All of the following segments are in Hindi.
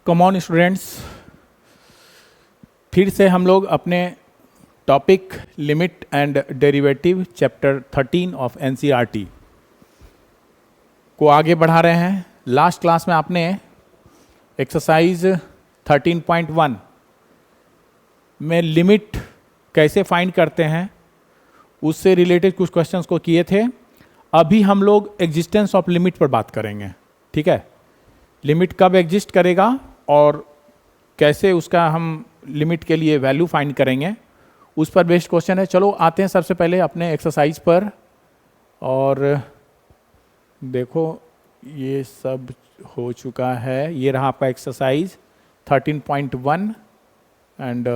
कम ऑन स्टूडेंट्स, फिर से हम लोग अपने topic limit and derivative chapter 13 of NCERT को आगे बढ़ा रहे हैं। लास्ट क्लास में आपने एक्सरसाइज 13.1 में लिमिट कैसे फाइंड करते हैं उससे रिलेटेड कुछ क्वेश्चंस को किए थे। अभी हम लोग एग्जिस्टेंस ऑफ लिमिट पर बात करेंगे। ठीक है, लिमिट कब एग्जिस्ट करेगा और कैसे उसका हम लिमिट के लिए वैल्यू फाइंड करेंगे, उस पर बेस्ड क्वेश्चन है। चलो आते हैं सबसे पहले अपने एक्सरसाइज पर। और देखो ये सब हो चुका है। ये रहा आपका एक्सरसाइज 13.1 एंड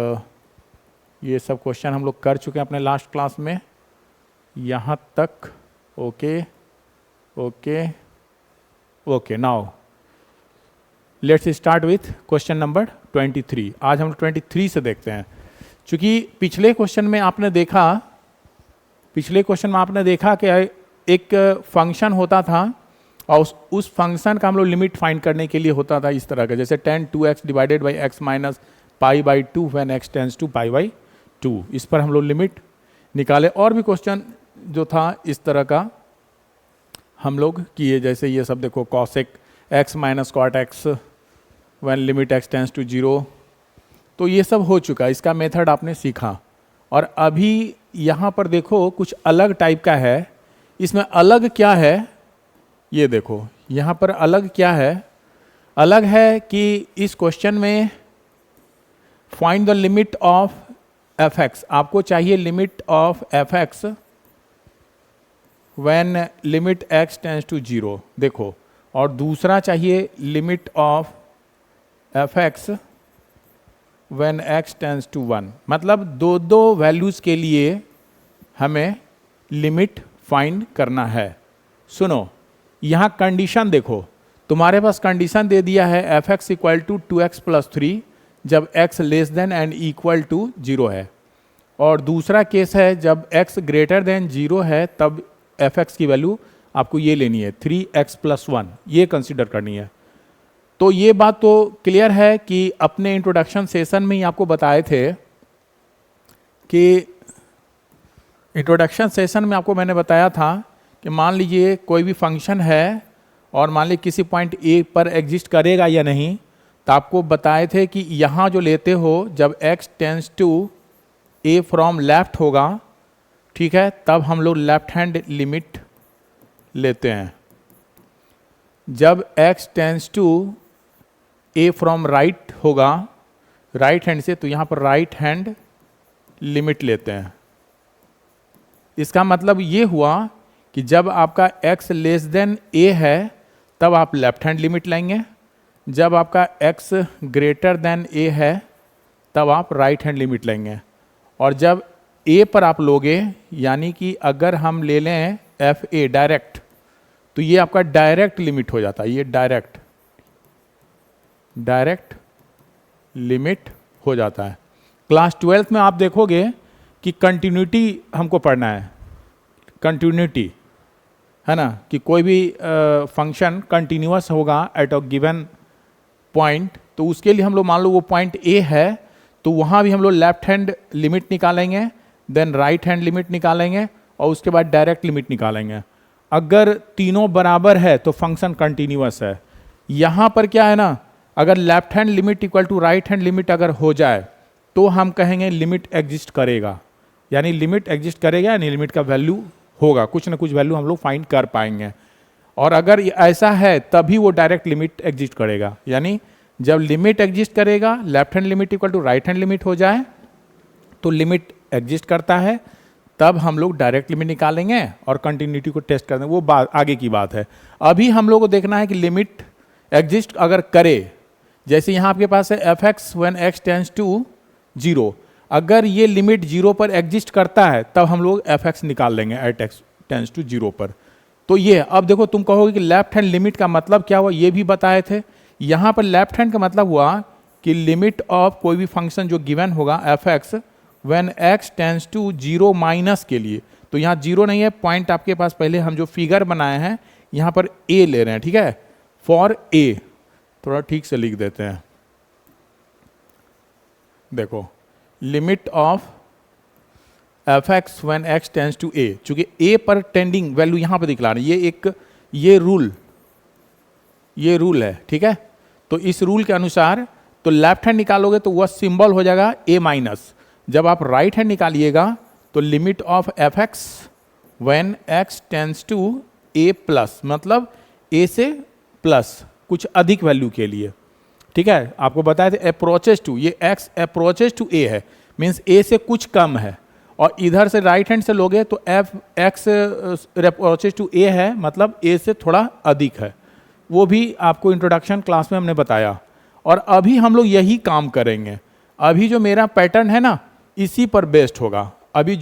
ये सब क्वेश्चन हम लोग कर चुके हैं अपने लास्ट क्लास में यहाँ तक। Okay okay okay, now let's start with question number 23। आज हम 23 से देखते हैं। चूंकि पिछले क्वेश्चन में आपने देखा कि एक फंक्शन होता था और उस फंक्शन का हम लोग लिमिट फाइंड करने के लिए होता था इस तरह का, जैसे tan 2x divided by x minus pi by 2 when x tends to pi by 2। इस पर हम लोग लिमिट निकाले। और भी क्वेश्चन जो था इस तरह का हम लोग किए, जैसे ये सब देखो cosec x minus cot x when limit x tends to 0। तो ये सब हो चुका, इसका मेथड आपने सीखा। और अभी यहाँ पर देखो कुछ अलग टाइप का है। इसमें अलग क्या है ये देखो, यहाँ पर अलग क्या है। अलग है कि इस क्वेश्चन में find the limit of fx, आपको चाहिए limit of fx when limit x tends to 0 देखो, और दूसरा चाहिए limit of fx when x tends to 1। मतलब दो दो वैल्यूज के लिए हमें लिमिट फाइंड करना है। सुनो, यहाँ कंडीशन देखो, तुम्हारे पास कंडीशन दे दिया है fx equal to 2x plus 3 जब x less than and equal to 0 है, और दूसरा केस है जब x ग्रेटर देन 0 है तब fx की वैल्यू आपको ये लेनी है 3x प्लस 1, ये कंसिडर करनी है। तो ये बात तो क्लियर है कि अपने इंट्रोडक्शन सेशन में ही आपको बताए थे कि इंट्रोडक्शन सेशन में आपको मैंने बताया था कि मान लीजिए कोई भी फंक्शन है और मान लीजिए किसी पॉइंट ए पर एग्जिस्ट करेगा या नहीं, तो आपको बताए थे कि यहाँ जो लेते हो जब x tends to A from left होगा, ठीक है, तब हम लोग लेफ्ट हैंड लिमिट लेते हैं। जब x tends to A from right होगा, राइट हैंड से, तो यहाँ पर राइट हैंड लिमिट लेते हैं। इसका मतलब ये हुआ कि जब आपका x लेस देन a है तब आप लेफ्ट हैंड लिमिट लेंगे, जब आपका x ग्रेटर देन a है तब आप राइट हैंड लिमिट लेंगे। और जब a पर आप लोगे, यानी कि अगर हम ले लें fa डायरेक्ट, तो ये आपका डायरेक्ट लिमिट हो जाता है। ये डायरेक्ट लिमिट हो जाता है। क्लास 12th में आप देखोगे कि कंटिन्यूटी हमको पढ़ना है। कंटिन्यूटी है ना, कि कोई भी फंक्शन कंटिन्यूअस होगा एट अ गिवन पॉइंट, तो उसके लिए हम लोग मान लो वो पॉइंट ए है, तो वहाँ भी हम लोग लेफ्ट हैंड लिमिट निकालेंगे, देन राइट हैंड लिमिट निकालेंगे और उसके बाद डायरेक्ट लिमिट निकालेंगे। अगर तीनों बराबर है तो फंक्शन कंटिन्यूअस है। यहाँ पर क्या है ना, अगर left hand limit equal to right hand limit अगर हो जाए तो हम कहेंगे लिमिट एग्जिस्ट करेगा, यानी लिमिट एग्जिस्ट करेगा, यानी लिमिट का वैल्यू होगा, कुछ ना कुछ वैल्यू हम लोग फाइंड कर पाएंगे। और अगर ऐसा है तभी वो डायरेक्ट लिमिट एग्जिस्ट करेगा, यानी जब लिमिट एग्जिस्ट करेगा, left hand limit equal to right hand limit हो जाए तो लिमिट एग्जिस्ट करता है, तब हम लोग डायरेक्ट लिमिट निकालेंगे और कंटिन्यूटी को टेस्ट कर देंगे। वो बात आगे की बात है। अभी हम लोग को देखना है कि लिमिट एग्जिस्ट अगर करे, जैसे यहाँ आपके पास है fx when x tends to 0। अगर ये लिमिट 0 पर एग्जिस्ट करता है तब हम लोग fx निकाल लेंगे एट x टेंड्स टू 0 पर। तो ये अब देखो, तुम कहोगे कि लेफ्ट हैंड लिमिट का मतलब क्या हुआ, ये भी बताए थे। यहाँ पर लेफ्ट हैंड का मतलब हुआ कि लिमिट ऑफ कोई भी फंक्शन जो गिवन होगा fx when x tends to 0 minus के लिए, तो यहाँ 0 नहीं है, पॉइंट आपके पास पहले हम जो फिगर बनाए हैं यहाँ पर a ले रहे हैं, ठीक है, फॉर a, थोड़ा ठीक से लिख देते हैं। देखो limit of F x when x tends to a, चूंकि ए पर टेंडिंग वैल्यू यहां पर दिखला रहे हैं, ये रूल है, ठीक है। तो इस रूल के अनुसार तो लेफ्ट हैंड निकालोगे तो वह सिंबल हो जाएगा ए माइनस। जब आप राइट हैंड निकालिएगा तो limit of F x when x tends to A plus, मतलब ए से प्लस कुछ अधिक वैल्यू के लिए, ठीक है। आपको बताया था अप्रोचेस टू, ये एक्स अप्रोचेस टू ए है, मीन्स ए से कुछ कम है, और इधर से राइट हैंड से लोगे तो एफ एक्स अप्रोचेस टू ए है, मतलब ए से थोड़ा अधिक है। वो भी आपको इंट्रोडक्शन क्लास में हमने बताया। और अभी हम लोग यही काम करेंगे। अभी जो मेरा पैटर्न है ना, इसी पर बेस्ड होगा। अभी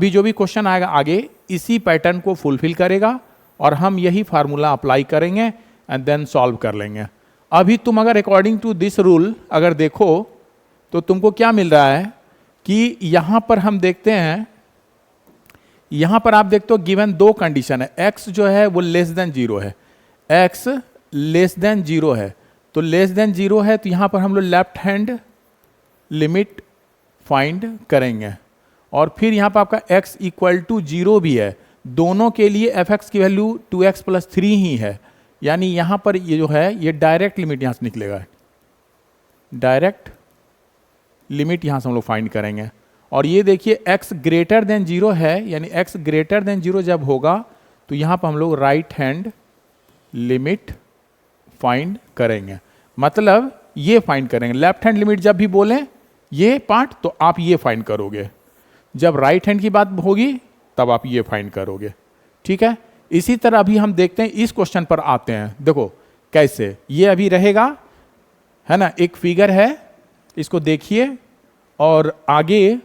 जो भी क्वेश्चन आएगा आगे, इसी पैटर्न को फुलफिल करेगा और हम यही फार्मूला अप्लाई करेंगे एंड देन सॉल्व कर लेंगे। अभी तुम अगर अकॉर्डिंग टू दिस रूल अगर देखो तो तुमको क्या मिल रहा है कि यहां पर हम देखते हैं, यहां पर आप देखते हो गिवन दो कंडीशन है। एक्स जो है वो लेस देन जीरो है, एक्स लेस देन जीरो है, तो लेस देन जीरो है तो यहां पर हम लोग लेफ्ट हैंड लिमिट फाइंड करेंगे। और फिर यहां पर आपका x इक्वल टू जीरो भी है, दोनों के लिए एफ एक्स की वैल्यू 2x + 3 ही है, यानी यहां पर ये जो है ये डायरेक्ट लिमिट यहां से निकलेगा, डायरेक्ट लिमिट यहां से हम लोग फाइंड करेंगे। और ये देखिए x ग्रेटर देन जीरो है, यानी x ग्रेटर देन जीरो जब होगा तो यहां पर हम लोग राइट हैंड लिमिट फाइंड करेंगे, मतलब ये फाइंड करेंगे। लेफ्ट हैंड लिमिट जब भी बोलें ये पार्ट तो आप ये फाइंड करोगे, जब राइट हैंड की बात होगी तब आप ये फाइंड करोगे, ठीक है। इसी तरह अभी हम देखते हैं, इस क्वेश्चन पर आते हैं। देखो कैसे ये अभी रहेगा, है ना, एक फिगर है, इसको देखिए और आगे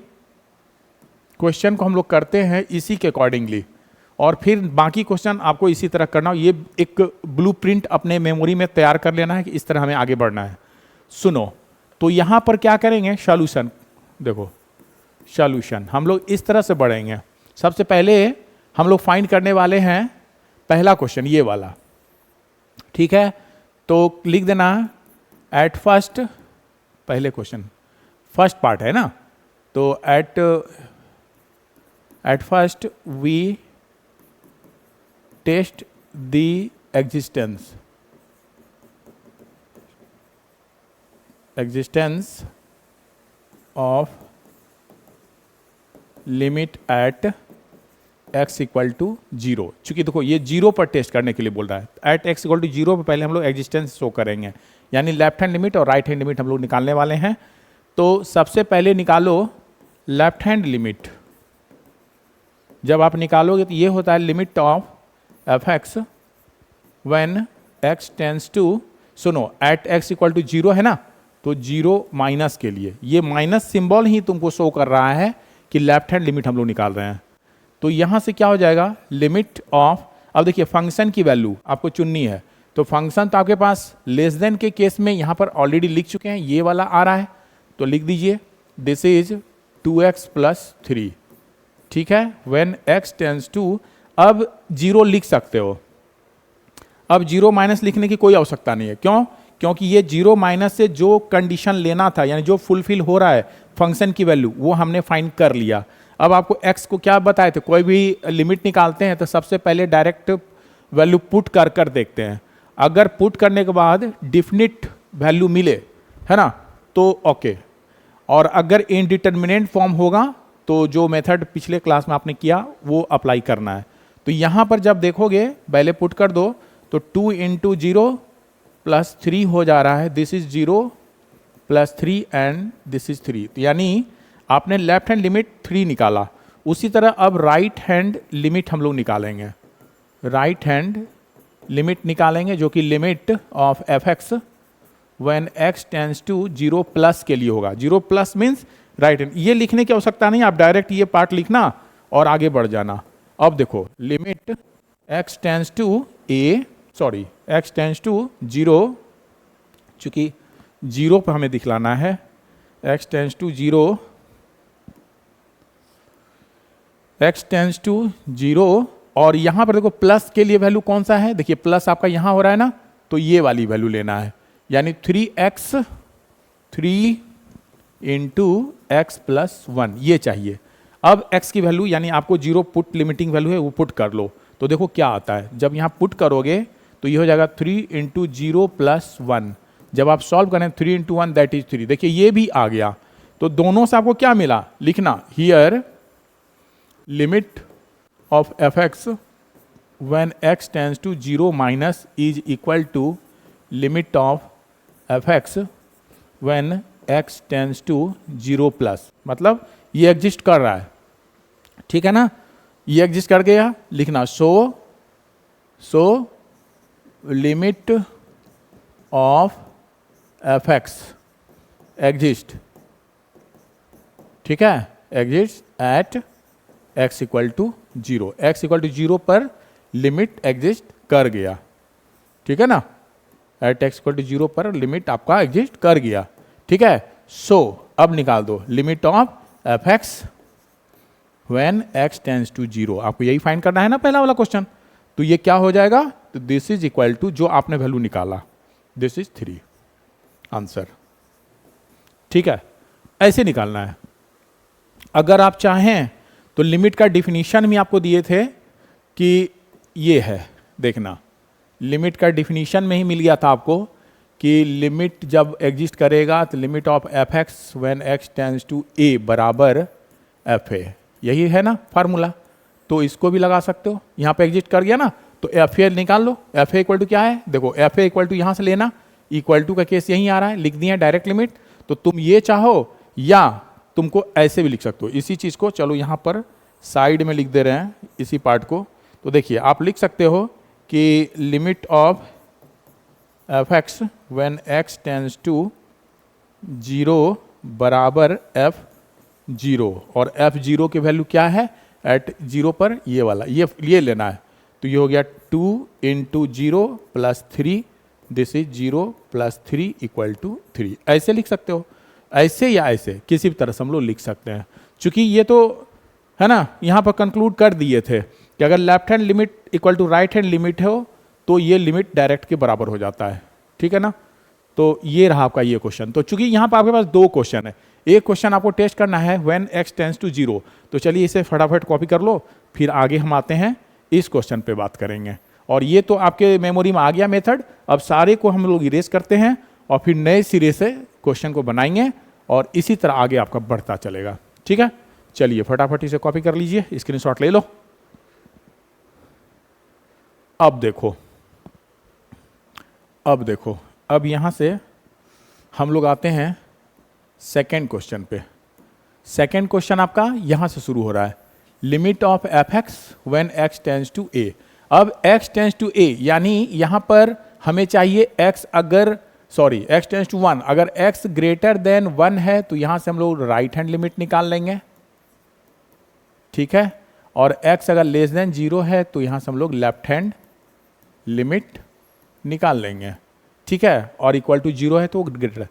क्वेश्चन को हम लोग करते हैं इसी के अकॉर्डिंगली, और फिर बाकी क्वेश्चन आपको इसी तरह करना हो। ये एक ब्लूप्रिंट अपने मेमोरी में तैयार कर लेना है कि इस तरह हमें आगे बढ़ना है। सुनो, तो यहां पर क्या करेंगे, सॉल्यूशन। देखो सॉल्यूशन हम लोग इस तरह से बढ़ेंगे। सबसे पहले हम लोग फाइंड करने वाले हैं पहला क्वेश्चन, ये वाला, ठीक है। तो लिख देना एट फर्स्ट, पहले क्वेश्चन फर्स्ट पार्ट है ना, तो at first we test the existence of limit at x equal to zero. चूंकि देखो ये जीरो पर टेस्ट करने के लिए बोल रहा है, at x equal to zero पर पहले हम लोग एग्जिस्टेंस शो करेंगे, यानी लेफ्ट हैंड लिमिट और राइट हैंड लिमिट हम लोग निकालने वाले हैं। तो सबसे पहले निकालो लेफ्ट हैंड लिमिट। जब आप निकालोगे तो ये होता है limit of F x when x tends to, सुनो at x equal to zero है ना, तो जीरो माइनस के लिए ये माइनस सिंबल ही तुमको शो कर रहा है कि लेफ्ट हैंड लिमिट हम लोग निकाल रहे हैं। तो यहां से क्या हो जाएगा, लिमिट ऑफ, अब देखिए फंक्शन की वैल्यू आपको चुननी है, तो फंक्शन तो आपके पास लेस देन के केस में यहां पर ऑलरेडी लिख चुके हैं, ये वाला आ रहा है, तो लिख दीजिए दिस इज 2x + 3, ठीक है। व्हेन x टेंस टू, अब जीरो लिख सकते हो, अब जीरो माइनस लिखने की कोई आवश्यकता नहीं है। क्यों? क्योंकि ये जीरो माइनस से जो कंडीशन लेना था, यानी जो फुलफिल हो रहा है फंक्शन की वैल्यू, वो हमने फाइंड कर लिया। अब आपको x को क्या बताए थे, कोई भी लिमिट निकालते हैं तो सबसे पहले डायरेक्ट वैल्यू पुट कर देखते हैं। अगर पुट करने के बाद डिफिनिट वैल्यू मिले, है ना, तो ओके। और अगर इनडिटर्मिनेट फॉर्म होगा तो जो मेथड पिछले क्लास में आपने किया वो अप्लाई करना है। तो यहां पर जब देखोगे पहले पुट कर दो तो 2 × 0 + 3 हो जा रहा है, this is 0 + 3 and this is 3, तो यानी आपने लेफ्ट हैंड लिमिट 3 निकाला। उसी तरह अब राइट हैंड लिमिट हम लोग निकालेंगे, राइट हैंड लिमिट निकालेंगे जो कि limit of F x when x tends to 0+ के लिए होगा। 0+ मीन्स राइट हैंड, ये लिखने की आवश्यकता नहीं, आप डायरेक्ट ये पार्ट लिखना और आगे बढ़ जाना। अब देखो limit x tends to x tends to 0, चूंकि 0 पर हमें दिखलाना है, x टेंस टू 0, और यहां पर देखो प्लस के लिए वैल्यू कौन सा है, देखिए प्लस आपका यहां हो रहा है ना, तो ये वाली वैल्यू लेना है, यानी 3x into x plus one, ये चाहिए। अब x की वैल्यू यानी आपको जीरो पुट लिमिटिंग वैल्यू है वो पुट कर लो, तो देखो क्या आता है। जब यहाँ पुट करोगे तो ये हो जाएगा 3 इंटू जीरो प्लस वन। जब आप सॉल्व करें 3 इंटू वन दैट इज 3, देखिए ये भी आ गया। तो दोनों से आपको क्या मिला, लिखना here limit of F x when x tends to zero minus is equal to limit of F x when x tends to zero plus, मतलब ये एग्जिस्ट कर रहा है, ठीक है ना, ये एग्जिस्ट कर गया। लिखना so limit of F x exist, ठीक है, exist at x equal to zero, X equal to zero पर लिमिट एग्जिस्ट कर गया, ठीक है ना, at x equal to zero पर लिमिट आपका एग्जिस्ट कर गया, ठीक है। सो अब निकाल दो limit of F x when x tends to zero, आपको यही फाइंड करना है ना पहला वाला क्वेश्चन। तो ये क्या हो जाएगा, तो दिस इज इक्वल टू जो आपने वैल्यू निकाला, दिस इज 3 आंसर, ठीक है, ऐसे निकालना है। अगर आप चाहें तो लिमिट का डिफिनीशन भी आपको दिए थे कि ये है, देखना लिमिट का डिफिनीशन में ही मिल गया था आपको कि लिमिट जब एग्जिस्ट करेगा तो limit of F x when x tends to a बराबर एफ ए, यही है ना फार्मूला। तो इसको भी लगा सकते हो, यहाँ पे एग्जिस्ट कर गया ना, तो एफ ए निकाल लो। एफ ए इक्वल टू क्या है, देखो एफ ए इक्वल टू यहाँ से लेना, इक्वल टू का केस यहीं आ रहा है, लिख दिया डायरेक्ट लिमिट। तो तुम ये चाहो या तुमको ऐसे भी लिख सकते हो, इसी चीज़ को चलो यहाँ पर साइड में लिख दे रहे हैं इसी पार्ट को। तो देखिए आप लिख सकते हो कि limit of F x when x tends to zero बराबर एफ जीरो, और एफ जीरो की वैल्यू क्या है एट जीरो पर, ये वाला ये लेना है। तो ये हो गया 2 into zero plus 3, this is 0 plus 3 equal to 3, ऐसे लिख सकते हो, ऐसे या ऐसे किसी भी तरह से हम लोग लिख सकते हैं। चूंकि ये तो है ना यहाँ पर कंक्लूड कर दिए थे कि अगर left hand limit equal to right hand limit हो तो ये लिमिट डायरेक्ट के बराबर हो जाता है, ठीक है ना। तो ये रहा आपका ये क्वेश्चन। तो चूंकि यहाँ पर आपके पास दो क्वेश्चन है, एक क्वेश्चन आपको टेस्ट करना है when x tends to zero, तो चलिए इसे फटाफट कॉपी कर लो, फिर आगे हम आते हैं इस क्वेश्चन पे बात करेंगे। और ये तो आपके मेमोरी में आ गया मेथड, अब सारे को हम लोग इरेज करते हैं और फिर नए सिरे से क्वेश्चन को बनाएंगे और इसी तरह आगे आपका बढ़ता चलेगा, ठीक है। चलिए फटाफट इसे कॉपी कर लीजिए, स्क्रीनशॉट ले लो। अब देखो अब यहां से हम लोग आते हैं सेकेंड क्वेश्चन पे। सेकेंड क्वेश्चन आपका यहां से शुरू हो रहा है, limit of F x when x tends to a. अब x टेंड्स टू a यानी यहां पर हमें चाहिए x x टेंड्स टू 1, अगर x ग्रेटर देन 1 है तो यहां से हम लोग राइट हैंड लिमिट निकाल लेंगे, ठीक है। और x अगर लेस देन 0 है तो यहां से हम लोग लेफ्ट हैंड लिमिट निकाल लेंगे, ठीक है। और इक्वल टू 0 है तो ग्रेटर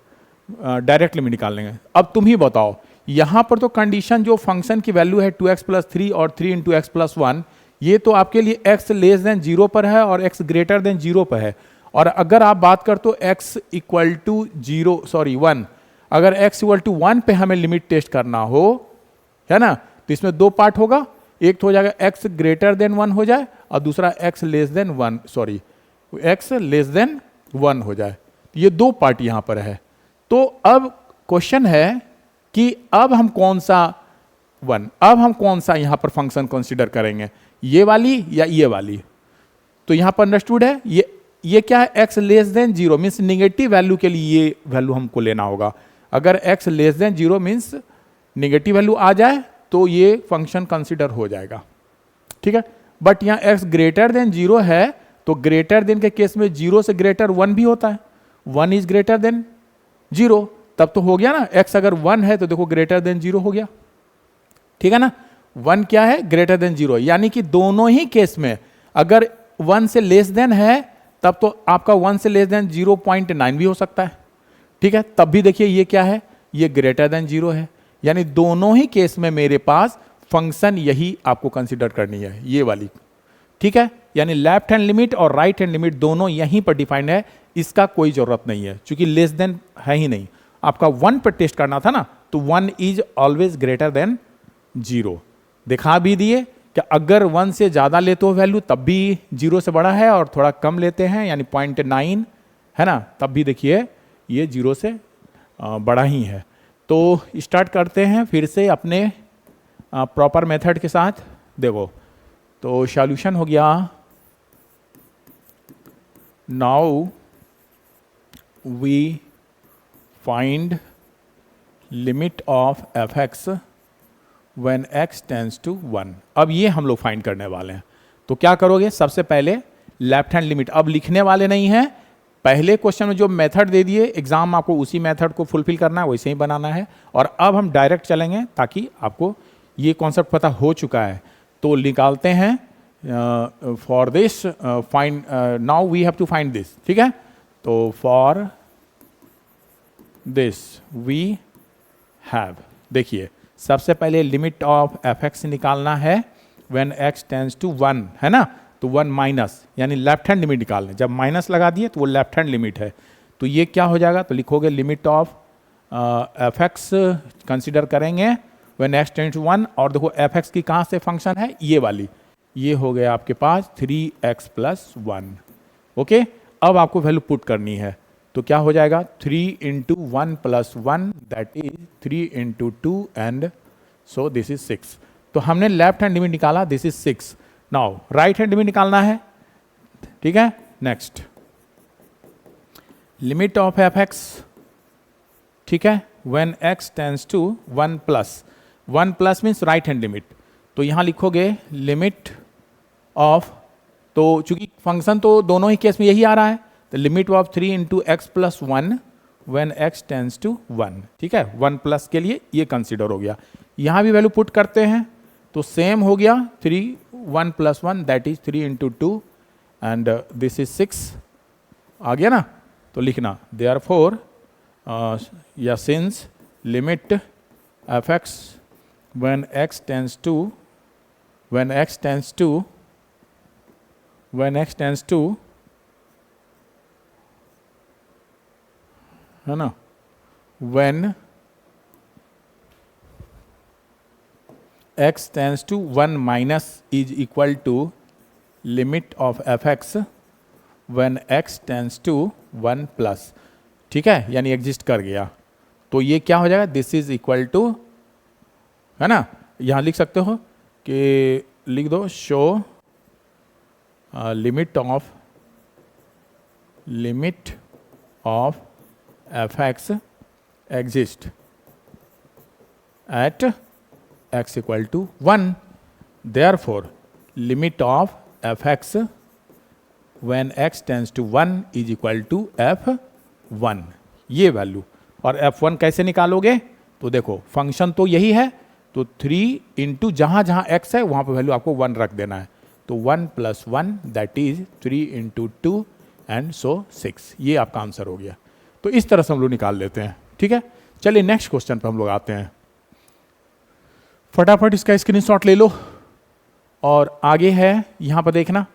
डायरेक्ट लिमिट निकाल लेंगे। अब तुम ही बताओ, यहां पर तो कंडीशन जो फंक्शन की वैल्यू है 2x प्लस 3 और 3 इंटू एक्स प्लस 1, ये तो आपके लिए x लेस देन 0 पर है और x ग्रेटर देन 0 पर है। और अगर आप बात कर तो x इक्वल टू 1, अगर x इक्वल टू 1 पे हमें लिमिट टेस्ट करना हो, है ना, तो इसमें दो पार्ट होगा, एक तो हो जाएगा x ग्रेटर देन 1 हो जाए और दूसरा x लेस देन 1 हो जाए। ये दो पार्ट यहां पर है। तो अब क्वेश्चन है कि अब हम कौन सा यहां पर फंक्शन कंसीडर करेंगे, ये वाली या ये वाली। तो यहां पर अंडरस्टूड है, ये क्या है, x less than 0 means negative value के लिए ये वैल्यू हमको लेना होगा। अगर x less than 0 means negative value आ जाए तो ये फंक्शन कंसीडर हो जाएगा, ठीक है। बट यहां x ग्रेटर देन 0 है तो ग्रेटर देन के केस में 0 से ग्रेटर 1 भी होता है, 1 इज ग्रेटर देन 0, तब तो हो गया ना, x अगर 1 है तो देखो ग्रेटर देन 0 हो गया, ठीक है ना। 1 क्या है, ग्रेटर देन 0, यानी कि दोनों ही केस में अगर 1 से लेस देन है तब तो आपका 1 से लेस देन 0.9 भी हो सकता है, ठीक है। तब भी देखिए ये क्या है, ये ग्रेटर देन 0 है, यानी दोनों ही केस में मेरे पास फंक्शन यही आपको कंसीडर करनी है, ये वाली, ठीक है। यानी लेफ्ट हैंड लिमिट और राइट हैंड लिमिट दोनों यहीं पर डिफाइंड है, इसका कोई जरूरत नहीं है, क्योंकि लेस देन है ही नहीं। आपका 1 पर टेस्ट करना था ना, तो 1 इज ऑलवेज ग्रेटर देन 0। दिखा भी दिए कि अगर 1 से ज़्यादा लेते हो वैल्यू तब भी 0 से बड़ा है, और थोड़ा कम लेते हैं यानी 0.9 है ना, तब भी देखिए ये 0 से बड़ा ही है। तो स्टार्ट करते हैं फिर से अपने प्रॉपर मेथड के साथ। देखो तो सॉल्यूशन हो गया, now we find limit of F x when x tends to 1। अब ये हम लोग फाइंड करने वाले हैं। तो क्या करोगे, सबसे पहले लेफ्ट हैंड लिमिट, अब लिखने वाले नहीं है, पहले क्वेश्चन में जो मेथड दे दिए एग्जाम आपको उसी मेथड को फुलफिल करना है, वैसे ही बनाना है। और अब हम डायरेक्ट चलेंगे ताकि आपको ये कॉन्सेप्ट पता हो चुका है। तो निकालते हैं for this find, now we have to find this, ठीक है। तो फॉर दिस वी हैव, देखिए सबसे पहले लिमिट ऑफ एफ एक्स निकालना है व्हेन x टेंड्स टू 1, है ना। तो 1 माइनस यानी लेफ्ट हैंड लिमिट निकालना, जब माइनस लगा दिए तो वो लेफ्ट हैंड लिमिट है। तो ये क्या हो जाएगा, तो लिखोगे limit of F x consider करेंगे व्हेन x टेंड्स टू 1, और देखो एफ एक्स की कहाँ से फंक्शन है, ये वाली, ये हो गया आपके पास 3x + 1। ओके, अब आपको वैल्यू पुट करनी है, तो क्या हो जाएगा 3 × 1 + 1 that is 3 × 2 and so this is 6। तो हमने लेफ्ट हैंड लिमिट निकाला, this is 6। Now right hand limit निकालना है, ठीक है। Next limit of F X, ठीक है, when x tends to 1 + 1 means right hand limit. तो यहां लिखोगे लिमिट ऑफ, तो चूंकि फंक्शन तो दोनों ही केस में यही आ रहा है, तो limit of 3 × x + 1 when x tends to 1, ठीक है। 1+ के लिए ये कंसीडर हो गया। यहां भी वैल्यू पुट करते हैं, तो सेम हो गया 3 1 + 1 that is 3 × 2 and this is 6 आ गया ना। तो लिखना देयरफॉर या since limit F x when x tends to है ना, when x tends to 1 minus is equal to limit of F X when x tends to 1+, ठीक है, यानी एग्जिस्ट कर गया। तो ये क्या हो जाएगा, दिस इज इक्वल टू, है ना, यहां लिख सकते हो कि लिख दो show limit of F x exist at x = 1, therefore limit of F X when x tends to 1 is equal to f1, ये वैल्यू। और f1 कैसे निकालोगे, तो देखो फंक्शन तो यही है, तो 3 × जहां जहां x है वहां पर वैल्यू आपको 1 रख देना है। तो 1 + 1 दैट इज 3 × 2 एंड सो 6, ये आपका आंसर हो गया। तो इस तरह से हम लोग निकाल लेते हैं, ठीक है। चलिए नेक्स्ट क्वेश्चन पर हम लोग आते हैं। फटाफट इसका स्क्रीनशॉट ले लो और आगे है यहां पर देखना।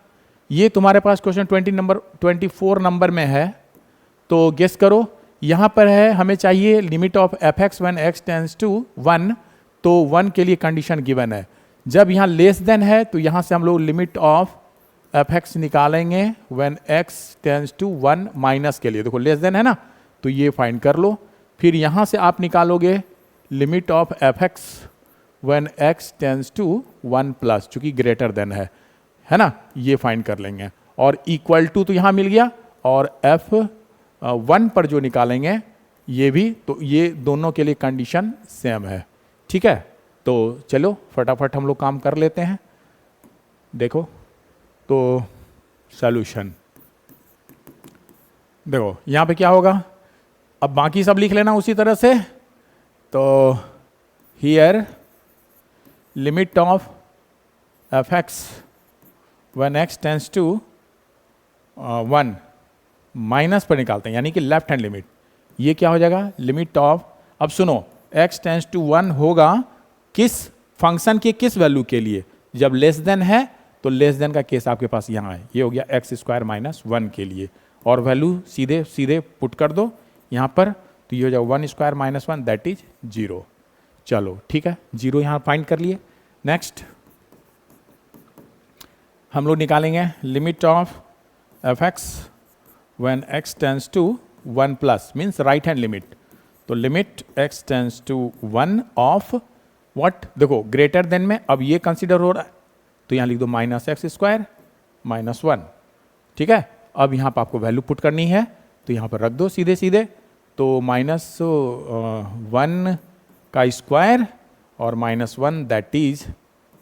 ये तुम्हारे पास क्वेश्चन 24 नंबर में है, तो गेस करो। यहां पर है हमें चाहिए limit of F x when x tends to 1, तो 1 के लिए कंडीशन गिवन है। जब यहां लेस देन है तो यहां से हम लोग लिमिट ऑफ एफ एक्स निकालेंगे when x tends to 1 minus के लिए, देखो लेस देन है ना, तो ये फाइंड कर लो। फिर यहां से आप निकालोगे limit of F x when x tends to 1+, चूंकि ग्रेटर देन है ना, ये फाइंड कर लेंगे। और इक्वल टू तो यहां मिल गया, और f1 पर जो निकालेंगे ये भी, तो ये दोनों के लिए कंडीशन सेम है, ठीक है। तो चलो फटाफट हम लोग काम कर लेते हैं। देखो तो सॉल्यूशन, देखो यहां पे क्या होगा, अब बाकी सब लिख लेना उसी तरह से। तो here limit of F x when x tends to 1 minus पर निकालते हैं, यानी कि लेफ्ट हैंड लिमिट। ये क्या हो जाएगा, लिमिट ऑफ, अब सुनो, x टेंड्स टू 1 होगा किस फंक्शन के किस वैल्यू के लिए, जब लेस देन है तो लेस देन का केस आपके पास यहाँ है, ये हो गया x² - 1 के लिए। और वैल्यू सीधे सीधे पुट कर दो यहाँ पर, तो ये हो जाएगा 1 स्क्वायर माइनस 1 दैट इज 0। चलो ठीक है, 0 यहाँ फाइंड कर लिए। नेक्स्ट हम लोग निकालेंगे limit of F x when x tends to 1 plus, means right hand limit. तो limit x tends to 1 of what, देखो ग्रेटर देन में अब ये कंसिडर हो रहा है, तो यहाँ लिख दो माइनस एक्स स्क्वायर माइनस 1। ठीक है, अब यहाँ पर आपको वैल्यू पुट करनी है, तो यहाँ पर रख दो सीधे सीधे। तो माइनस 1 का स्क्वायर और minus 1 that is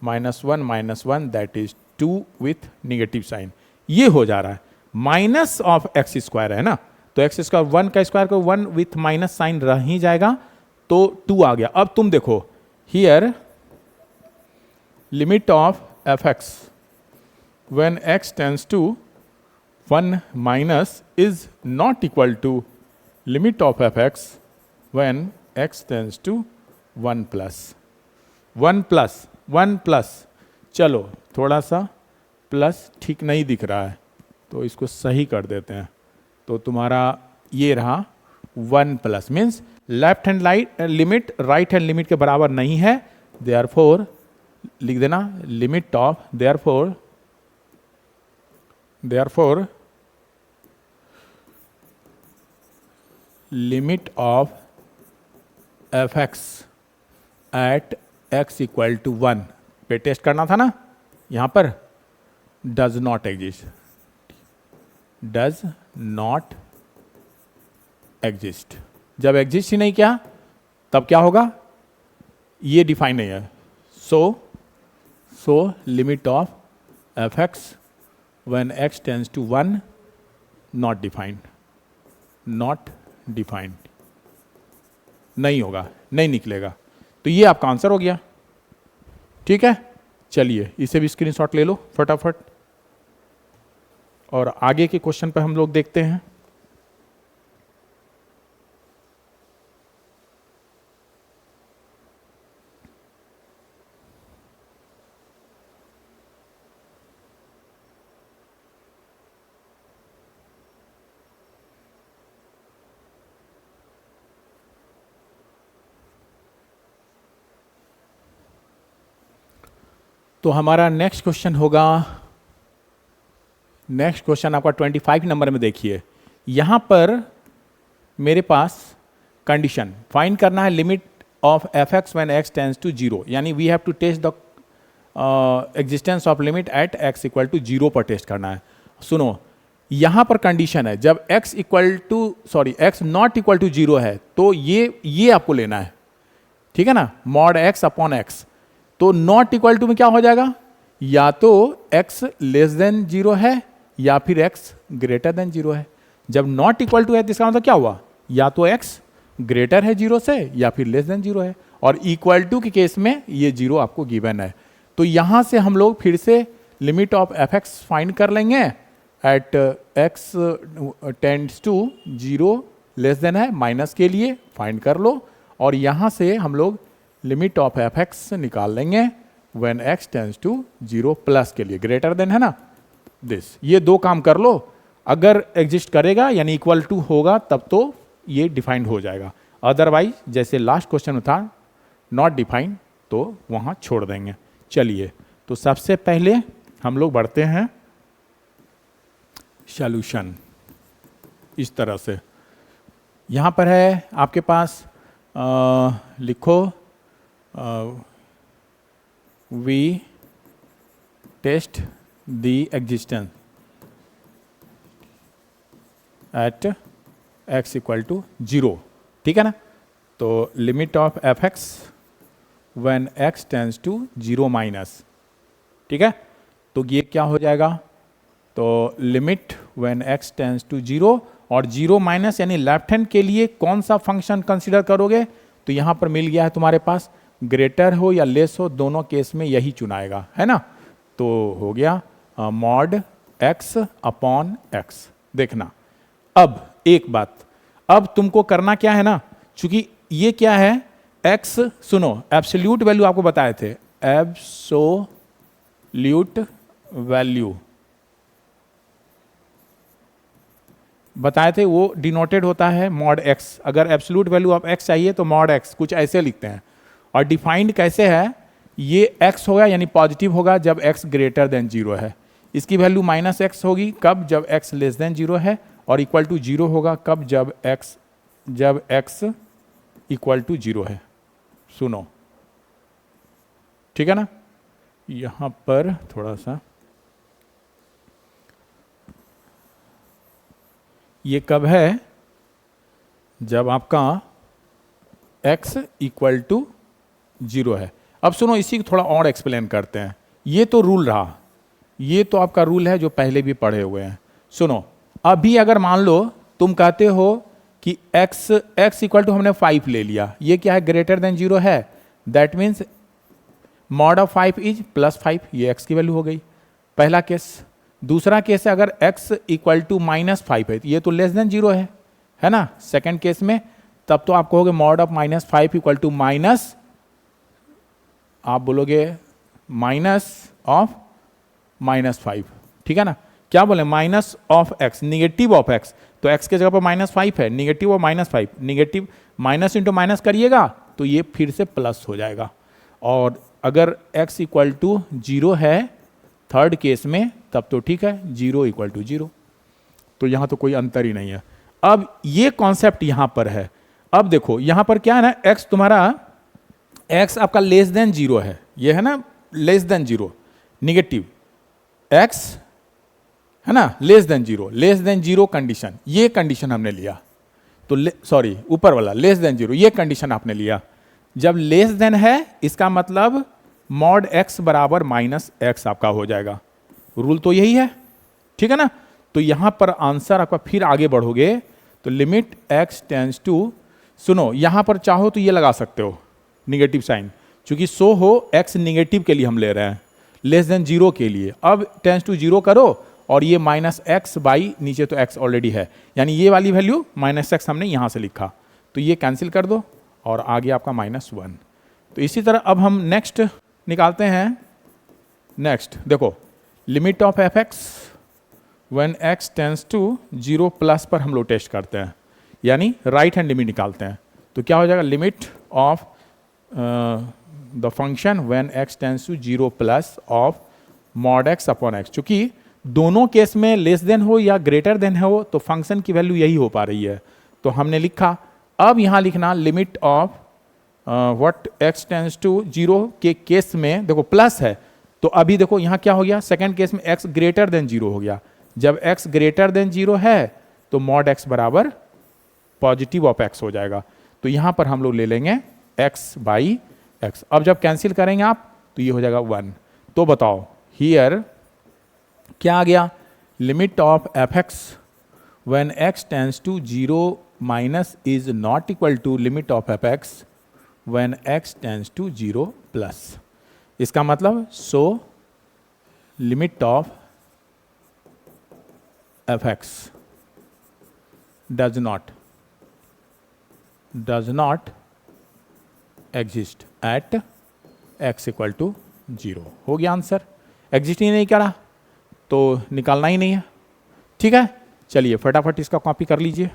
minus one that is 2 with negative sign. ये हो जा रहा है माइनस ऑफ एक्स स्क्वायर है ना, तो एक्स स्क्वायर 1 का स्क्वायर को 1 विथ माइनस साइन रह ही जाएगा, तो 2 आ गया। अब तुम देखो here limit of F x when x tends to 1 minus is not equal to limit of F x when x tends to 1 plus 1 plus. चलो थोड़ा सा प्लस ठीक नहीं दिख रहा है, तो इसको सही कर देते हैं। तो तुम्हारा ये रहा 1 plus, means left hand limit right hand limit के बराबर नहीं है, देयरफॉर लिख देना limit of therefore limit of F x at x equal to 1 पे टेस्ट करना था ना, यहां पर डज नॉट एग्जिस्ट। जब एग्जिस्ट ही नहीं किया तब क्या होगा, ये डिफाइन नहीं है। So limit of F x when x tends to 1 not defined नहीं होगा, नहीं निकलेगा। तो ये आपका आंसर हो गया। ठीक है, चलिए इसे भी स्क्रीनशॉट ले लो फटाफट, और आगे के क्वेश्चन पर हम लोग देखते हैं। तो हमारा नेक्स्ट क्वेश्चन होगा, नेक्स्ट क्वेश्चन आपका 25 नंबर में देखिए। यहां पर मेरे पास कंडीशन फाइंड करना है limit of F x when x tends to 0, यानी we have to test the existence of limit at x equal to 0 पर टेस्ट करना है। सुनो, यहां पर कंडीशन है जब एक्स नॉट इक्वल टू 0 है, तो ये आपको लेना है। ठीक है ना, मॉड एक्स अपॉन एक्स। तो नॉट इक्वल टू में क्या हो जाएगा, या तो x लेस देन 0 है या फिर x ग्रेटर देन 0 है। जब नॉट इक्वल टू है तो इसका मतलब क्या हुआ, या तो x ग्रेटर है 0 से या फिर लेस देन 0 है, और इक्वल टू के केस में ये 0 आपको गिवन है। तो यहां से हम लोग फिर से limit of F X find कर लेंगे at x tends to 0 less than है, माइनस के लिए फाइंड कर लो, और यहां से हम लोग लिमिट ऑफ एफ एक्स निकाल लेंगे when x tends to 0 plus के लिए, ग्रेटर देन है ना दिस। ये दो काम कर लो, अगर एग्जिस्ट करेगा यानी इक्वल टू होगा तब तो ये डिफाइंड हो जाएगा, अदरवाइज जैसे लास्ट क्वेश्चन में था नॉट डिफाइंड, तो वहां छोड़ देंगे। चलिए, तो सबसे पहले हम लोग बढ़ते हैं सॉल्यूशन। इस तरह से यहां पर है आपके पास लिखो we test the existence at x equal to 0। ठीक है ना, तो limit of F x when x tends to 0 minus. ठीक है, तो ये क्या हो जाएगा, तो limit when x tends to 0 और 0 माइनस, यानी लेफ्ट हैंड के लिए कौन सा फंक्शन कंसीडर करोगे, तो यहां पर मिल गया है तुम्हारे पास, ग्रेटर हो या लेस हो दोनों केस में यही चुनाएगा, है ना। तो हो गया मॉड एक्स अपॉन एक्स। देखना अब एक बात, अब तुमको करना क्या है ना, चूंकि ये क्या है एक्स, सुनो एब्सोल्यूट वैल्यू आपको बताए थे, एब्सोल्यूट वैल्यू बताए थे, वो डिनोटेड होता है मॉड एक्स। अगर एब्सोल्यूट वैल्यू ऑफ एक्स चाहिए तो मॉड एक्स, कुछ ऐसे लिखते हैं। और डिफाइंड कैसे है, ये एक्स होगा यानी पॉजिटिव होगा जब एक्स ग्रेटर देन जीरो है। इसकी वैल्यू माइनस एक्स होगी कब, जब एक्स लेस देन जीरो है। और इक्वल टू जीरो होगा कब, जब एक्स इक्वल टू जीरो है। सुनो, ठीक है ना। यहां पर थोड़ा सा, ये कब है, जब आपका x इक्वल टू जीरो है। अब सुनो, इसी को थोड़ा और एक्सप्लेन करते हैं। ये तो रूल रहा, ये तो आपका रूल है जो पहले भी पढ़े हुए हैं। सुनो, अभी अगर मान लो तुम कहते हो कि x इक्वल टू हमने 5 ले लिया, ये क्या है, ग्रेटर देन जीरो है, that means mod of 5 is +5, ये x की वैल्यू हो गई, पहला केस। दूसरा केस है अगर x इक्वल टू -5 है, ये तो लेस देन जीरो है ना, सेकेंड केस में। तब तो आप कहोगे mod of -5 equal to minus, आप बोलोगे माइनस ऑफ -5, ठीक है ना। क्या बोले, minus of x, negative of x, तो x के जगह पर -5 है, निगेटिव और -5, निगेटिव माइनस इंटू माइनस करिएगा तो ये फिर से प्लस हो जाएगा। और अगर x इक्वल टू जीरो है थर्ड केस में, तब तो ठीक है, 0 इक्वल टू 0, तो यहां तो कोई अंतर ही नहीं है। अब ये कॉन्सेप्ट यहां पर है। अब देखो यहां पर क्या है ना, x तुम्हारा, x आपका लेस देन जीरो है, ये है ना less than zero, negative x है ना, लेस देन जीरो कंडीशन, ये कंडीशन हमने लिया। तो सॉरी, ऊपर वाला लेस देन जीरो, ये कंडीशन आपने लिया। जब लेस देन है, इसका मतलब मॉड x बराबर -x आपका हो जाएगा। रूल तो यही है, ठीक है ना। तो यहां पर आंसर आपका, फिर आगे बढ़ोगे तो लिमिट x टेंस टू, सुनो यहां पर चाहो तो ये लगा सकते हो निगेटिव साइन, क्योंकि सो हो x निगेटिव के लिए हम ले रहे हैं, लेस देन जीरो के लिए। अब टेंस टू जीरो करो और ये -x बाई नीचे तो x ऑलरेडी है, यानी ये वाली वैल्यू -x हमने यहां से लिखा, तो ये कैंसिल कर दो और आगे आपका -1। तो इसी तरह अब हम नेक्स्ट निकालते हैं। नेक्स्ट देखो, limit of f(x) when x tends to 0 plus पर हम लोग टेस्ट करते हैं, यानी राइट हैंड लिमिट निकालते हैं। तो क्या हो जाएगा, limit of the function when x tends to 0 plus of mod x upon x। चूंकि दोनों केस में लेस देन हो या ग्रेटर देन हो तो फंक्शन की वैल्यू यही हो पा रही है, तो हमने लिखा। अब यहां लिखना limit of what x tends to 0 के केस में, देखो प्लस है, तो अभी देखो यहां क्या हो गया, सेकंड केस में x ग्रेटर देन 0 हो गया। जब x ग्रेटर देन 0 है तो मॉड x बराबर पॉजिटिव ऑफ x हो जाएगा। तो यहां पर हम लोग ले लेंगे x बाई x। अब जब कैंसिल करेंगे आप तो ये हो जाएगा 1। तो बताओ हियर क्या आ गया, limit of f(x) when x tends to 0 minus is not equal to limit of f(x) when x tends to 0 plus. इसका मतलब so limit of f(x) does not exist at x equal to 0। हो गया आंसर, एग्जिस्ट ही नहीं करा तो निकालना ही नहीं है, ठीक है। चलिए फटाफट इसका कॉपी कर लीजिए।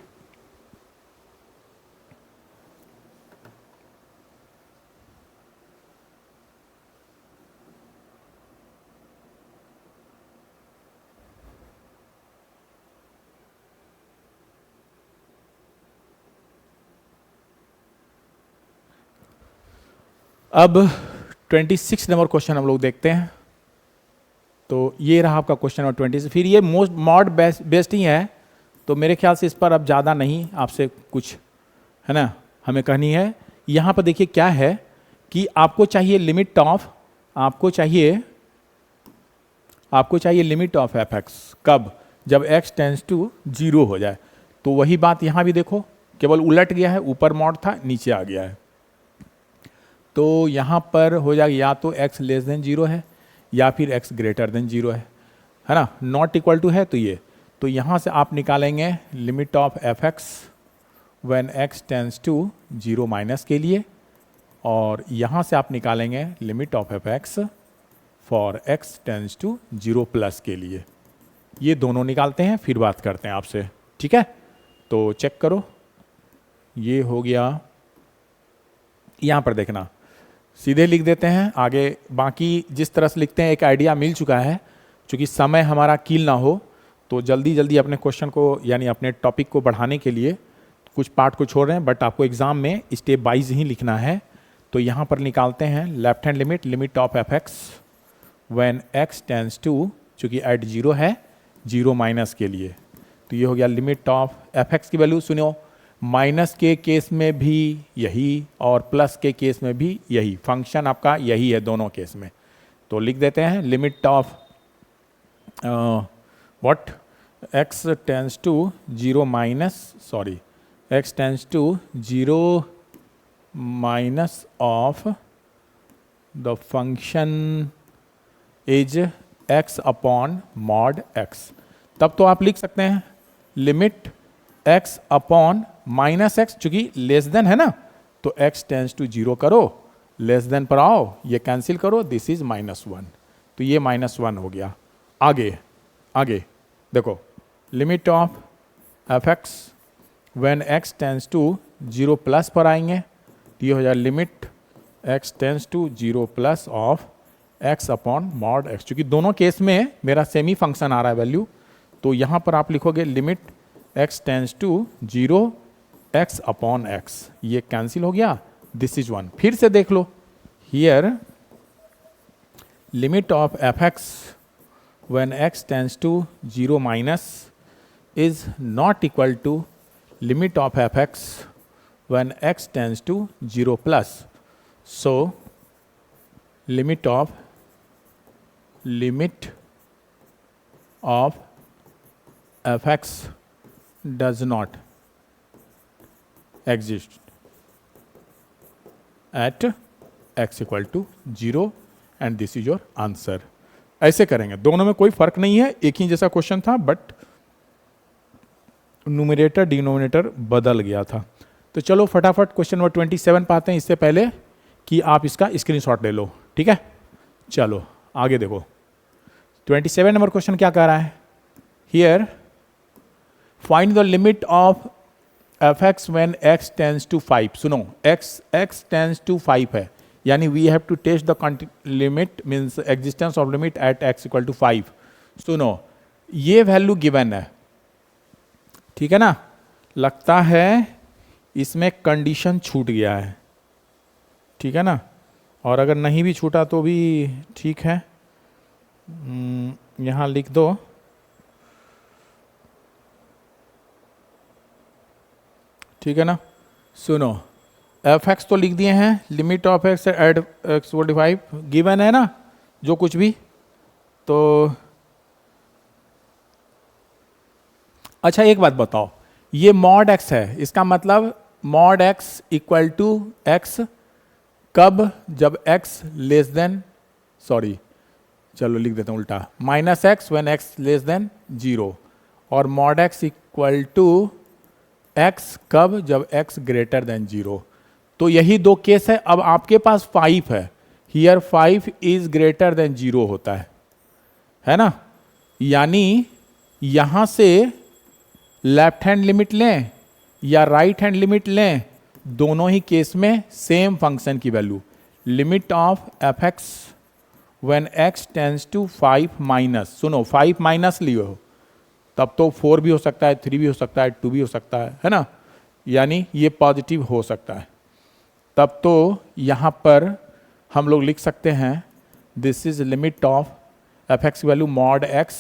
अब 26 नंबर क्वेश्चन हम लोग देखते हैं। तो ये रहा आपका क्वेश्चन नंबर 20। फिर ये मोस्ट मॉड बेस्ड ही है, तो मेरे ख्याल से इस पर अब ज़्यादा नहीं आपसे कुछ है ना हमें कहनी है। यहाँ पर देखिए क्या है कि आपको चाहिए लिमिट ऑफ, आपको चाहिए लिमिट ऑफ f(x) कब, जब x टेंस टू 0 हो जाए। तो वही बात यहाँ भी देखो, केवल उलट गया है, ऊपर मॉड था नीचे आ गया है। तो यहाँ पर हो जाएगा या तो x लेस देन 0 है या फिर x ग्रेटर देन 0 है ना, नॉट इक्वल टू है तो ये। तो यहाँ से आप निकालेंगे limit of f(x) when x tends to 0 minus के लिए, और यहाँ से आप निकालेंगे limit of f(x) for x tends to 0 plus के लिए। ये दोनों निकालते हैं, फिर बात करते हैं आपसे। ठीक है, तो चेक करो, ये हो गया। यहाँ पर देखना, सीधे लिख देते हैं आगे, बाकी जिस तरह से लिखते हैं एक आइडिया मिल चुका है। चूँकि समय हमारा कील ना हो तो जल्दी जल्दी अपने क्वेश्चन को यानी अपने टॉपिक को बढ़ाने के लिए कुछ पार्ट को छोड़ रहे हैं, बट आपको एग्जाम में स्टेप वाइज ही लिखना है। तो यहाँ पर निकालते हैं left hand limit, limit of F x when x tends to, चूँकि एट जीरो है, जीरो माइनस के लिए, तो ये हो गया लिमिट ऑफ एफ एक्स की वैल्यू। सुनो, माइनस के केस में भी यही और प्लस के केस में भी यही, फंक्शन आपका यही है दोनों केस में। तो लिख देते हैं limit of what, x tends to zero minus, sorry, x tends to zero minus of the function is x upon mod x. तब तो आप लिख सकते हैं limit x upon minus x, चूंकि लेस देन है ना, तो एक्स टेंड्स टू जीरो करो, लेस देन पर आओ, ये कैंसिल करो, दिस इज -1, तो ये -1 हो गया। आगे आगे देखो, limit of F x when x tends to zero plus पर आएंगे, तो ये हो जाए limit x tends to zero plus of x upon mod x. चूंकि दोनों केस में मेरा सेमी फंक्शन आ रहा है वैल्यू, तो यहाँ पर आप लिखोगे limit x tends to zero x upon x, ये कैंसिल हो गया, दिस इज 1। फिर से देख लो, here limit of F x when x tends to zero minus is not equal to limit of F x when x tends to zero plus. So limit of F x does not exist at x equal to 0 and this is your answer। ऐसे करेंगे, दोनों में कोई फर्क नहीं है, एक ही जैसा क्वेश्चन था, बट न्यूमरेटर डिनोमिनेटर बदल गया था। तो चलो फटाफट क्वेश्चन नंबर 27 पे आते हैं, इससे पहले कि आप इसका स्क्रीनशॉट ले लो, ठीक है। चलो आगे देखो, 27 नंबर क्वेश्चन क्या कह रहा है, here find the limit of F x when x tends to 5। सुनो, एक्स टेंड्स टू 5 है, यानी we have to test the limit, means existence of limit at x equal to 5। सुनो, ये वैल्यू गिवन है, ठीक है ना, लगता है इसमें कंडीशन छूट गया है, ठीक है ना, और अगर नहीं भी छूटा तो भी ठीक है, यहाँ लिख दो ठीक है ना। सुनो, एफ एक्स तो लिख दिए हैं, limit of x at x 45 given है ना, जो कुछ भी, तो अच्छा एक बात बताओ, ये मॉड एक्स है, इसका मतलब mod x equal to x कब, जब एक्स लेस देन, सॉरी चलो लिख देता हूँ उल्टा, minus x when x less than 0, और mod x equal to x कब, जब एक्स ग्रेटर देन 0। तो यही दो केस है। अब आपके पास 5 है, हियर 5 इज ग्रेटर देन 0 होता है ना, यानी यहां से लेफ्ट हैंड लिमिट लें या राइट हैंड लिमिट लें, दोनों ही केस में सेम फंक्शन की value, limit of F x when x tends to 5 minus, सुनो 5 माइनस लियो हो, तब तो 4 भी हो सकता है, 3 भी हो सकता है, 2 भी हो सकता है ना, यानी ये पॉजिटिव हो सकता है। तब तो यहाँ पर हम लोग लिख सकते हैं this is limit of F x value mod x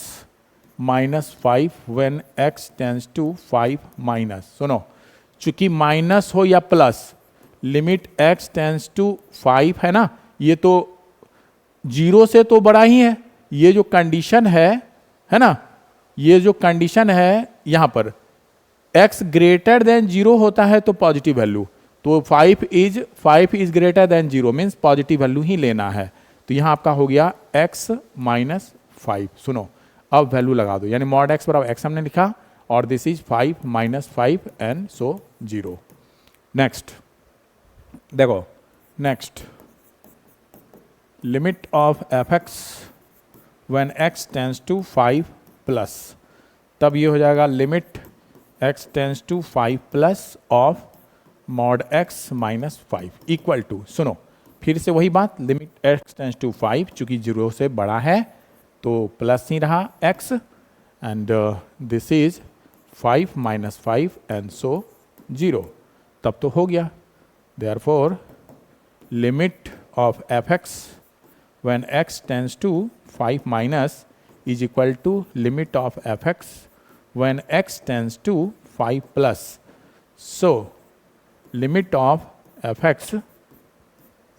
-5 when x tends to 5 minus. सुनो, चूंकि माइनस हो या plus, limit x tends to 5 है ना, ये तो 0 से तो बड़ा ही है, ये जो कंडीशन है ना, ये जो कंडीशन है यहां पर x ग्रेटर देन 0 होता है तो पॉजिटिव वैल्यू, तो 5 is greater than 0 means positive value ही लेना है। तो यहां आपका हो गया x -5। सुनो, अब वैल्यू लगा दो, यानी मॉड x बराबर x हमने लिखा, और this is 5 -5 and so 0। Next देखो, next limit of F x when x tends to 5 plus, तब ये हो जाएगा limit x tends to 5 plus of mod x minus 5 equal to, सुनो फिर से वही बात, लिमिट x टेंस टू 5 चूंकि 0 से बड़ा है तो प्लस ही रहा x and this is 5 minus 5 and so 0, तब तो हो गया. Therefore limit of fx when x tends to 5 minus is equal to limit of fx when x tends to 5 plus. So limit of fx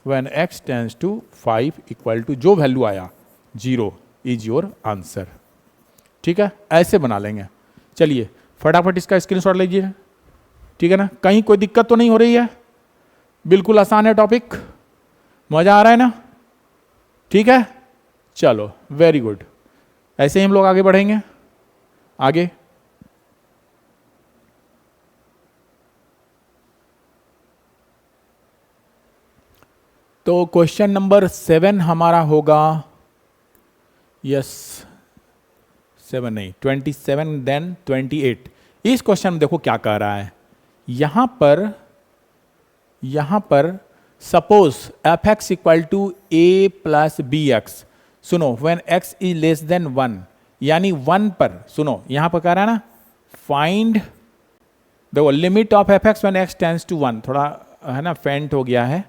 when x tends to 5 equal to जो वैल्यू आया 0 is your answer. ठीक है, ऐसे बना लेंगे. चलिए फटाफट इसका स्क्रीनशॉट लीजिए. ठीक है ना, कहीं कोई दिक्कत तो नहीं हो रही है? बिल्कुल आसान है टॉपिक, मजा आ रहा है ना? ठीक है, चलो वेरी गुड. ऐसे ही हम लोग आगे बढ़ेंगे. आगे तो क्वेश्चन नंबर 7 हमारा होगा, यस 7 नहीं 27 देन 28. इस क्वेश्चन में देखो क्या कह रहा है. यहां पर suppose f x equal to A plus b x. सुनो when x is less than 1, यानी 1 पर, सुनो यहां पर कह रहा है ना फाइंड देखो limit of F x when x tends to 1, थोड़ा है ना फेंट हो गया है.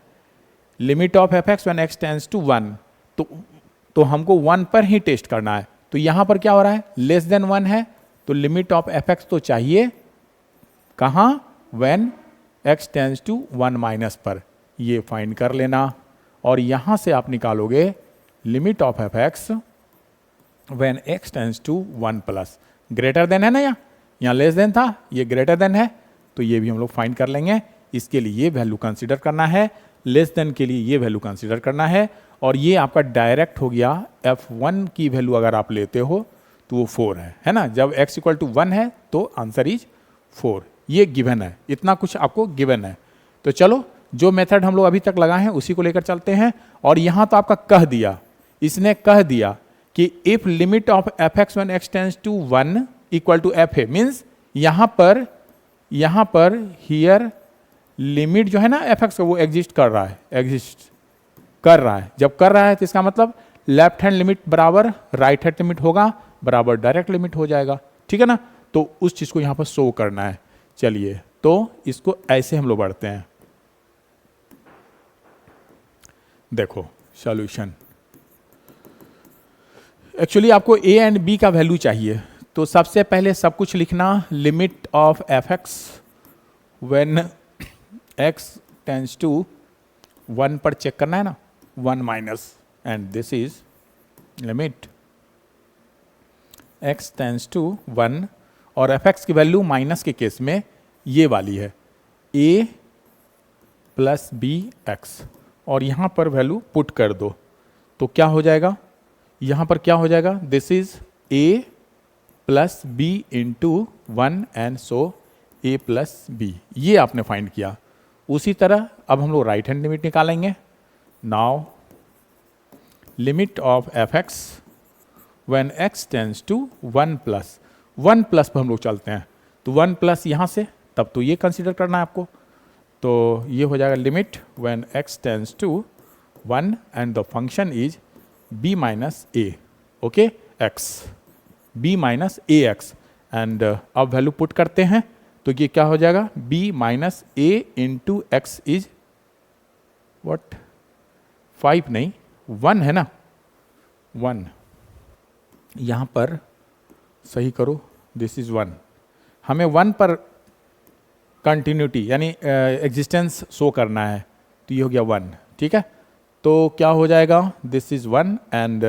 Limit of F x when x tends to 1, तो हमको 1 पर ही टेस्ट करना है. तो यहां पर क्या हो रहा है, लेस देन 1 है तो लिमिट ऑफ एफ एक्स तो चाहिए कहां, when x tends to 1 minus पर. ये फाइंड कर लेना और यहां से आप निकालोगे limit of F x when x tends to 1 plus. Greater than है ना, यहाँ लेस देन था, ये ग्रेटर देन है, तो ये भी हम लोग फाइंड कर लेंगे. इसके लिए ये वैल्यू कंसीडर करना है, लेस देन के लिए ये वैल्यू कंसीडर करना है. और ये आपका डायरेक्ट हो गया, f1 की वैल्यू अगर आप लेते हो तो वो 4 है ना. जब x इक्वल टू 1 है तो आंसर इज 4. ये गिवन है, इतना कुछ आपको गिवन है. तो चलो जो मेथड हम लोग अभी तक लगाए हैं उसी को लेकर चलते हैं. और यहां तो आपका कह दिया, इसने कह दिया कि if limit of F x when x tends to 1 equal to f a, means यहां पर हियर लिमिट जो है ना एफ एक्स वो एग्जिस्ट कर रहा है. जब कर रहा है तो इसका मतलब लेफ्ट हैंड लिमिट बराबर राइट हैंड लिमिट होगा, बराबर डायरेक्ट लिमिट हो जाएगा. ठीक है ना, तो उस चीज को यहां पर शो करना है. चलिए तो इसको ऐसे हम लोग बढ़ते हैं. देखो सॉल्यूशन, एक्चुअली आपको ए एंड बी का वैल्यू चाहिए. तो सबसे पहले सब कुछ लिखना, limit of F x when x tends to 1 पर चेक करना है ना, 1 minus, and this is limit x tends to 1. और एफ एक्स की वैल्यू माइनस के केस में ये वाली है, ए प्लस बी एक्स. और यहां पर वैल्यू पुट कर दो तो क्या हो जाएगा, यहां पर क्या हो जाएगा, this is a plus b into 1 and so a plus b. ये आपने फाइंड किया. उसी तरह अब हम लोग राइट हैंड लिमिट निकालेंगे. Now limit of F x when x tends to 1 plus, 1 plus पर हम लोग चलते हैं तो 1 प्लस यहां से, तब तो ये कंसीडर करना है आपको. तो ये हो जाएगा limit when x tends to 1 and the function is b minus a. Okay, x b minus a x. And अब वैल्यू पुट करते हैं तो ये क्या हो जाएगा, b minus a into x is what, 5 नहीं 1 है ना, 1. यहां पर सही करो, दिस इज 1. हमें 1 पर कंटिन्यूटी यानी एग्जिस्टेंस शो करना है, तो ये हो गया 1. ठीक है, तो क्या हो जाएगा, this is 1 and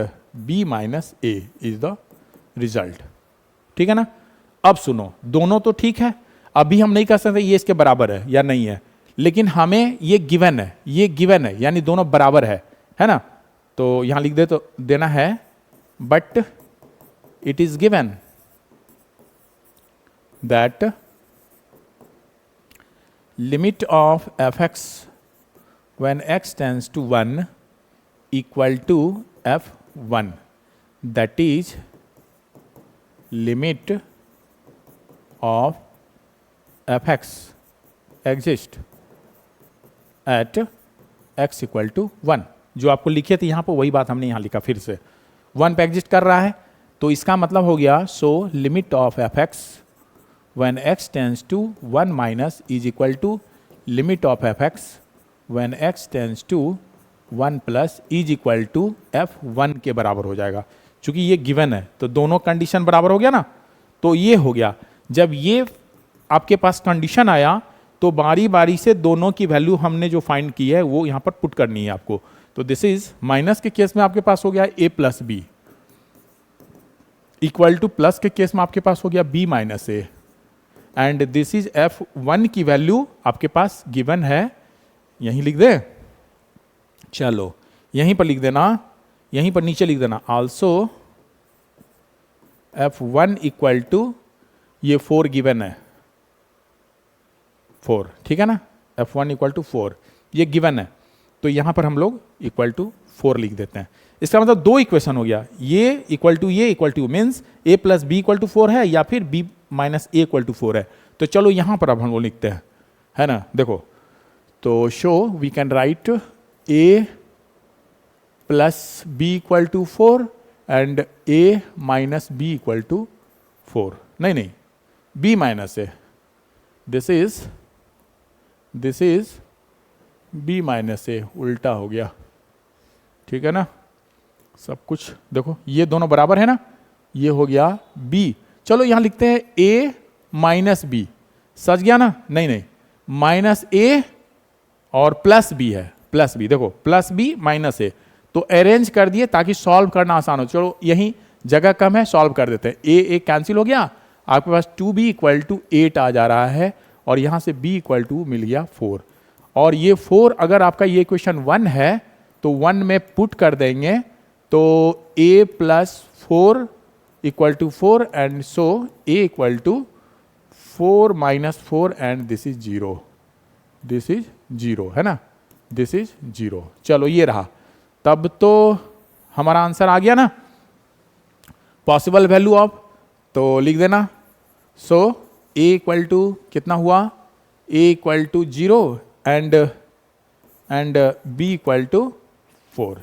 b minus A is the result. ठीक है ना. अब सुनो, दोनों तो ठीक है, अभी हम नहीं कह सकते ये इसके बराबर है या नहीं है, लेकिन हमें ये गिवन है, यानी दोनों बराबर है ना. तो यहां लिख दे तो देना है, but it is given that limit of F X when x tends to 1 equal to f1, that is limit of F x exist at x equal to 1, जो आपको लिखे थे यहाँ पर वही बात हमने यहाँ लिखा फिर से, 1 पे एग्जिस्ट कर रहा है, तो इसका मतलब हो गया so limit of F x when x tends to 1 minus is equal to limit of F x when x tends to 1 plus is equal to f1 के बराबर हो जाएगा। चूंकि ये गिवन है तो दोनों कंडीशन बराबर हो गया ना, तो ये हो गया। जब ये आपके पास कंडीशन आया तो बारी बारी से दोनों की वैल्यू हमने जो फाइंड की है वो यहाँ पर पुट करनी है आपको। तो दिस इज माइनस के केस में आपके पास हो गया a plus b, equal to plus के केस में आपके पास हो गया b minus a, and this is f1 की वैल्यू आपके पास गिवन है, यहीं लिख दे, चलो यहीं पर लिख देना, यहीं पर नीचे लिख देना आल्सो f1 इक्वल टू ये 4 गिवन है, 4, ठीक है ना, f1 इक्वल टू 4 ये गिवन है, तो यहां पर हम लोग इक्वल टू 4 लिख देते हैं। इसका मतलब दो इक्वेशन हो गया, ये equal to means a plus b equal to 4 है या फिर b minus a equal to 4 है। तो चलो यहां पर अब हम लोग लिखते हैं, है ना, देखो, तो so we can write a plus b equal to 4 and a minus b equal to 4, नहीं b minus a, this is b minus a, उल्टा हो गया, ठीक है ना, सब कुछ देखो ये दोनों बराबर है ना, ये हो गया b। चलो यहां लिखते हैं a माइनस बी, सच गया ना, नहीं माइनस a और प्लस b है, प्लस b, देखो प्लस b माइनस a, तो अरेंज कर दिए ताकि सॉल्व करना आसान हो। चलो यहीं जगह कम है, सॉल्व कर देते हैं, a कैंसिल हो गया, आपके पास 2b इक्वल टू 8 आ जा रहा है, और यहां से b इक्वल टू मिल गया 4, और ये 4 अगर आपका ये क्वेश्चन 1 है तो 1 में पुट कर देंगे, तो a plus 4 equal to 4 and so a equal to 4 माइनस 4 and this is 0, this is 0, है ना, दिस इज 0। चलो ये रहा, तब तो हमारा आंसर आ गया ना, पॉसिबल वैल्यू ऑफ, तो लिख देना, सो a इक्वल टू कितना हुआ, a equal to 0 and b equal to 4,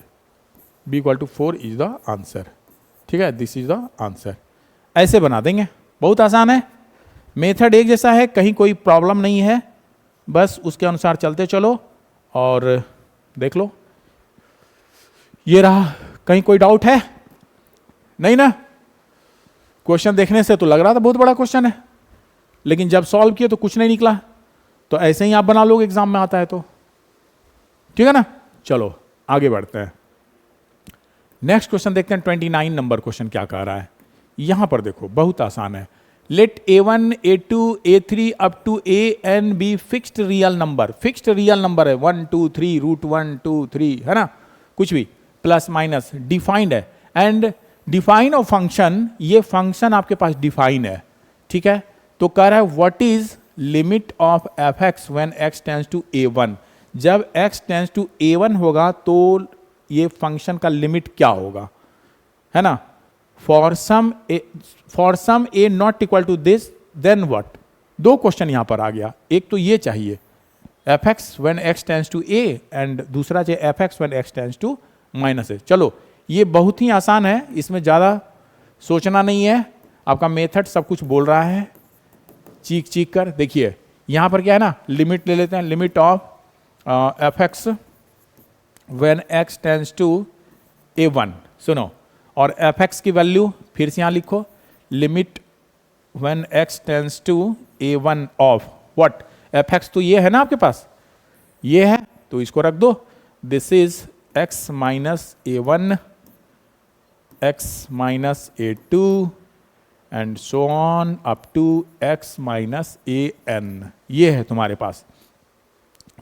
b equal to 4 is the answer, ठीक है, दिस इज द आंसर। ऐसे बना देंगे, बहुत आसान है, मेथड एक जैसा है, कहीं कोई प्रॉब्लम नहीं है, बस उसके अनुसार चलते चलो और देख लो। ये रहा, कहीं कोई डाउट है? नहीं ना, क्वेश्चन देखने से तो लग रहा था बहुत बड़ा क्वेश्चन है, लेकिन जब सॉल्व किए तो कुछ नहीं निकला, तो ऐसे ही आप बना लोगे एग्जाम में आता है तो, ठीक है ना। चलो आगे बढ़ते हैं, नेक्स्ट क्वेश्चन देखते हैं। 29 नंबर क्वेश्चन क्या कह रहा है, यहां पर देखो बहुत आसान है। Let a1 a2 a3 up to an be fixed real number, fixed real number है 1 2 3 रूट 1 2 3, है ना, कुछ भी प्लस माइनस डिफाइंड है, एंड डिफाइन ऑफ फंक्शन, ये फंक्शन आपके पास डिफाइन है, ठीक है, तो कह रहा है what is limit of F x when x tends to a1, जब x टेंड्स टू a1 होगा तो ये फंक्शन का लिमिट क्या होगा, है ना, for some a not equal to this then what. दो क्वेश्चन यहां पर आ गया, एक तो ये चाहिए f x when x tends to a and दूसरा चाहिए f x when x tends to minus a। चलो ये बहुत ही आसान है, इसमें ज़्यादा सोचना नहीं है, आपका मेथड सब कुछ बोल रहा है, चीख कर देखिए। यहां पर क्या है ना, लिमिट ले लेते हैं, limit of F x when x tends to a1, सुनो, और एफ एक्स की वैल्यू फिर से यहां लिखो, limit when x tends to a1 of what, f x तो ये है ना आपके पास, ये है, तो इसको रख दो, this is x minus a1 x minus a2 and so on up to x minus an, ये है तुम्हारे पास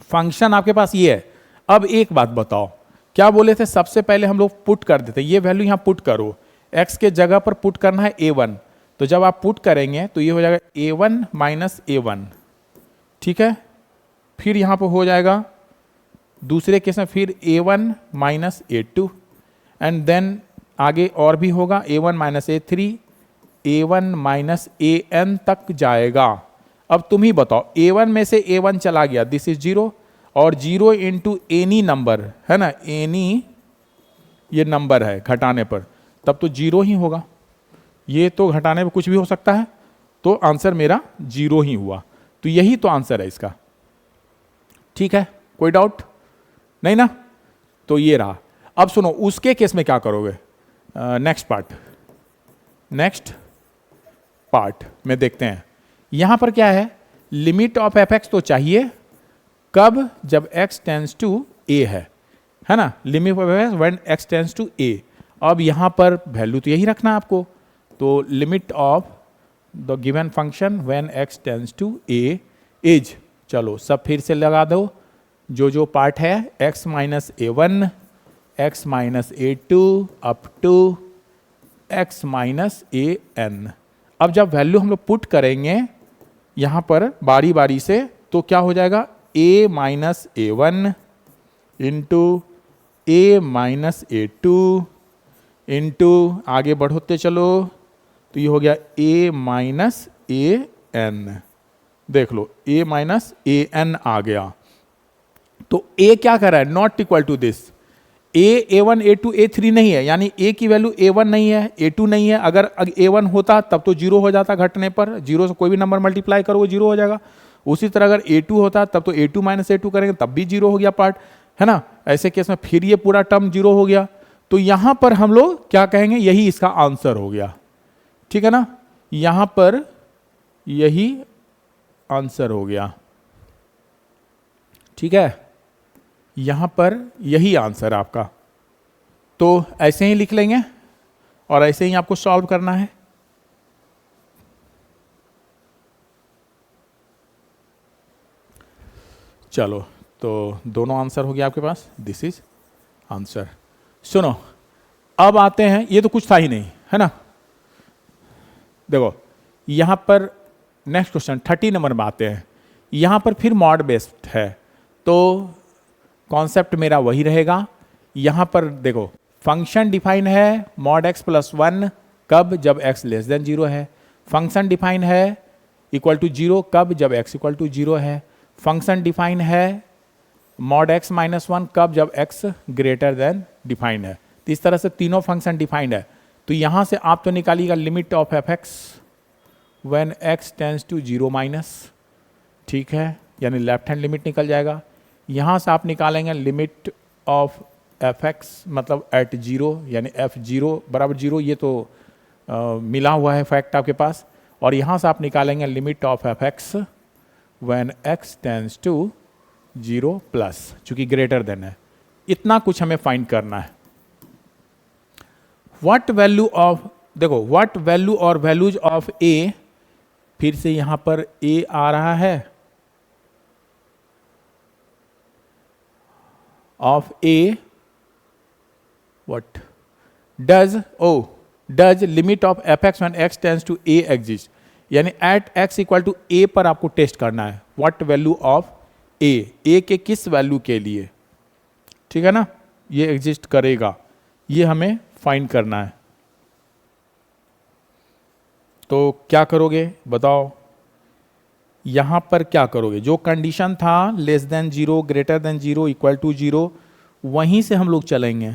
फंक्शन, आपके पास ये है। अब एक बात बताओ, क्या बोले थे, सबसे पहले हम लोग पुट कर देते, ये वैल्यू यहां पुट करो, x के जगह पर पुट करना है a1, तो जब आप पुट करेंगे तो ये हो जाएगा a1 माइनस a1, ठीक है, फिर यहां पर हो जाएगा दूसरे केस में फिर a1 minus a2, and then आगे और भी होगा a1 minus a3, a1 minus an तक जाएगा। अब तुम ही बताओ, a1 में से a1 चला गया, दिस इज 0, और 0 इंटू एनी नंबर है ना, एनी ये नंबर है घटाने पर, तब तो 0 ही होगा। ये तो घटाने पर कुछ भी हो सकता है, तो आंसर मेरा 0 ही हुआ। तो यही तो आंसर है इसका। ठीक है, कोई डाउट नहीं ना? तो ये रहा। अब सुनो, उसके केस में क्या करोगे? नेक्स्ट पार्ट में देखते हैं। यहां पर क्या है, लिमिट ऑफ एफ एक्स तो चाहिए कब, जब x टेंस टू a है ना, limit of F x when x tends to a। अब यहां पर वैल्यू तो यही रखना है आपको, तो limit of the given function when x tends to a is, चलो सब फिर से लगा दो, जो पार्ट है x minus a1, x minus a2 up to x minus an। अब जब वैल्यू हम लोग पुट करेंगे यहां पर बारी बारी से, तो क्या हो जाएगा, a minus a1 into a minus a2 into, आगे बढ़ोते चलो, तो ये हो गया a माइनस an। देख लो a माइनस an आ गया। तो a क्या कर रहा है, not equal to this, a1 a2 a3 नहीं है, यानी a की वैल्यू a1 नहीं है, a2 नहीं है। अगर a1 होता तब तो 0 हो जाता, घटने पर 0 से कोई भी नंबर मल्टीप्लाई करो वो 0 हो जाएगा। उसी तरह अगर a2 होता तब तो a2 माइनस a2 करेंगे तब भी 0 हो गया पार्ट, है ना। ऐसे केस में फिर ये पूरा टर्म 0 हो गया। तो यहां पर हम लोग क्या कहेंगे, यही इसका आंसर हो गया। ठीक है ना, यहां पर यही आंसर हो गया। ठीक है, यहां पर यही आंसर आपका। तो ऐसे ही लिख लेंगे और ऐसे ही आपको सॉल्व करना है। चलो, तो दोनों आंसर हो गया आपके पास, दिस इज आंसर। सुनो, अब आते हैं, ये तो कुछ था ही नहीं, है ना। देखो यहां पर नेक्स्ट क्वेश्चन 30 नंबर में आते हैं। यहां पर फिर मॉड बेस्ड है, तो कॉन्सेप्ट मेरा वही रहेगा। यहां पर देखो फंक्शन डिफाइन है मॉड x प्लस 1 कब, जब x लेस देन 0 है। फंक्शन डिफाइन है इक्वल टू 0 कब, जब x इक्वल टू 0 है। फंक्शन डिफाइन है मॉड x माइनस 1 कब, जब x ग्रेटर देन डिफाइंड है। तो इस तरह से तीनों फंक्शन डिफाइंड है। तो यहां से आप तो निकालिएगा limit of F x when x tends to 0 minus, ठीक है, यानी लेफ्ट हैंड लिमिट निकल जाएगा। यहां से आप निकालेंगे लिमिट ऑफ एफ एक्स मतलब एट 0, यानी f0 बराबर 0, ये तो मिला हुआ है फैक्ट आपके पास। और यहां से आप निकालेंगे limit of F x when x tends to 0 plus, चूंकि ग्रेटर देन है। इतना कुछ हमें फाइंड करना है। व्हाट वैल्यू ऑफ, देखो व्हाट वैल्यू और वैल्यूज ऑफ a, फिर से यहां पर a आ रहा है, of a what does limit of fx when x tends to a exist, यानी at x equal to a पर आपको टेस्ट करना है व्हाट वैल्यू ऑफ a के किस वैल्यू के लिए, ठीक है ना, ये एग्जिस्ट करेगा, ये हमें फाइंड करना है। तो क्या करोगे बताओ, यहां पर क्या करोगे, जो कंडीशन था less than 0 greater than 0 equal to 0, वहीं से हम लोग चलेंगे,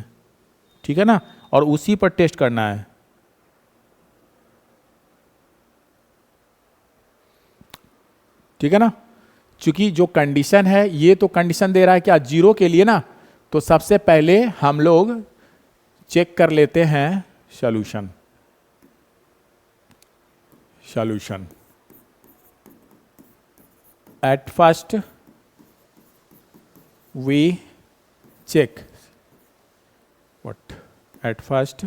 ठीक है ना, और उसी पर टेस्ट करना है। ठीक है ना, चूंकि जो कंडीशन है ये तो कंडीशन दे रहा है क्या 0 के लिए ना, तो सबसे पहले हम लोग चेक कर लेते हैं solution. At first we check what at first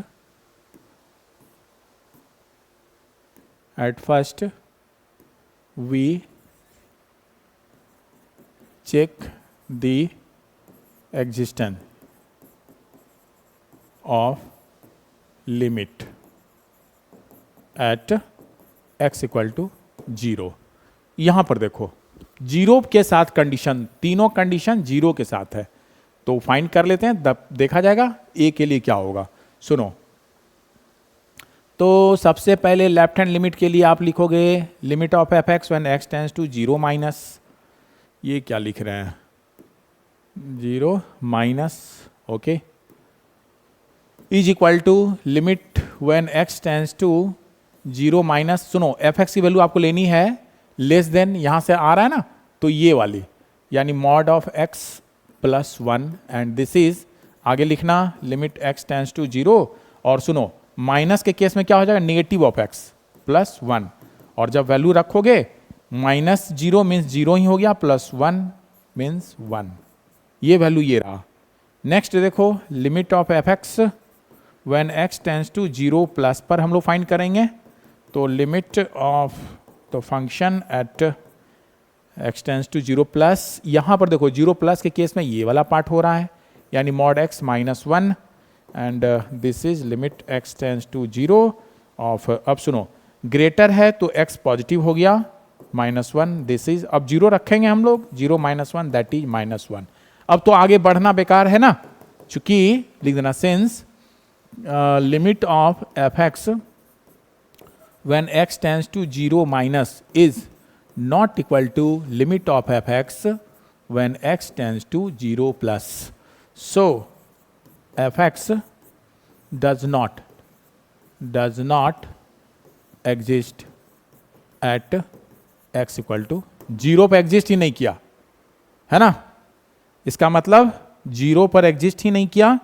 we check the existence of limit at x equal to 0। यहां पर देखो 0 के साथ कंडीशन, तीनों कंडीशन 0 के साथ है, तो फाइंड कर लेते हैं, देखा जाएगा ए के लिए क्या होगा। सुनो, तो सबसे पहले लेफ्ट हैंड लिमिट के लिए आप लिखोगे limit of F x when x tends to 0 minus, ये क्या लिख रहे हैं 0 minus, okay, is equal to limit when x tends to 0 minus, सुनो एफ एक्स की वैल्यू आपको लेनी है लेस देन, यहां से आ रहा है ना, तो ये वाली यानी mod of x plus 1 and this is आगे लिखना लिमिट एक्स टेंड्स टू 0, और सुनो माइनस के केस में क्या हो जाएगा नेगेटिव ऑफ एक्स प्लस 1, और जब वैल्यू रखोगे माइनस 0 मीन्स 0 ही हो गया, प्लस 1 मीन्स 1, ये वैल्यू ये रहा। नेक्स्ट देखो limit of F x when x tends to 0 plus पर हम लोग फाइंड करेंगे, तो लिमिट ऑफ तो function at x tends to 0 plus, यहां पर देखो 0 प्लस के केस में ये वाला पार्ट हो रहा है यानी mod x minus 1 and this is limit x tends to 0 of, अब सुनो ग्रेटर है तो x पॉजिटिव हो गया -1, दिस इज, अब 0 रखेंगे हम लोग 0 माइनस 1 दैट इज -1। अब तो आगे बढ़ना बेकार है ना, चूंकि लिख देना since limit of F x when x tends to 0 minus is not equal to limit of F x when x tends to 0 plus, so fx does not exist at x equal to 0 पर एग्जिस्ट ही नहीं किया है ना, इसका मतलब 0 पर एग्जिस्ट ही नहीं किया,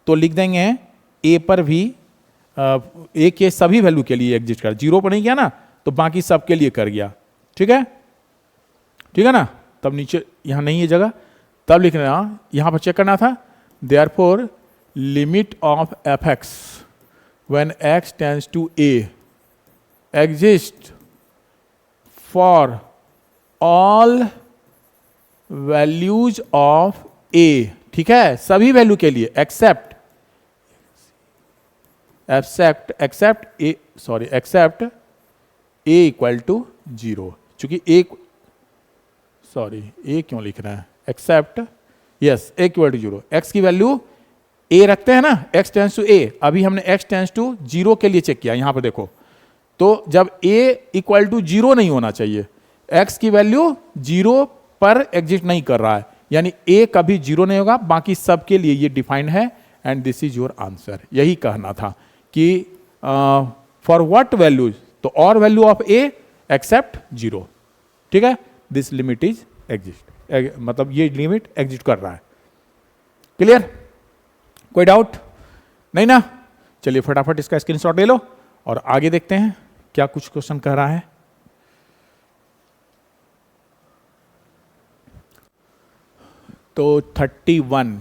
तो लिख देंगे a पर भी a के सभी वैल्यू के लिए एग्जिस्ट कर, 0 पर नहीं किया ना तो बाकी सब के लिए कर गया, ठीक है ना, तब नीचे यहां नहीं है जगह, तब लिखना यहां पर चेक करना था, therefore limit of fx when x tends to a exists for all values of a, ठीक है, सभी वैल्यू के लिए except a equal to 0, चूंकि a क्यों लिख रहे हैं except yes a equal to 0, x की वैल्यू a रखते हैं ना, x टेंस टू a, अभी हमने x टेंस टू 0 के लिए चेक किया, यहां पर देखो, तो जब a इक्वल टू 0 नहीं होना चाहिए, x की वैल्यू 0 पर एग्जिस्ट नहीं कर रहा है, यानी a कभी 0 नहीं होगा, बाकी सब के लिए ये डिफाइंड है and this is your answer. यही कहना था कि फॉर व्हाट वैल्यूज, तो और वैल्यू ऑफ a एक्सेप्ट 0, ठीक है, दिस लिमिट इज एग्जिस्ट, मतलब ये लिमिट एग्जिस्ट कर रहा है। क्लियर, कोई डाउट नहीं ना? चलिए फटाफट इसका स्क्रीनशॉट ले लो और आगे देखते हैं क्या कुछ क्वेश्चन कह रहा है। तो 31,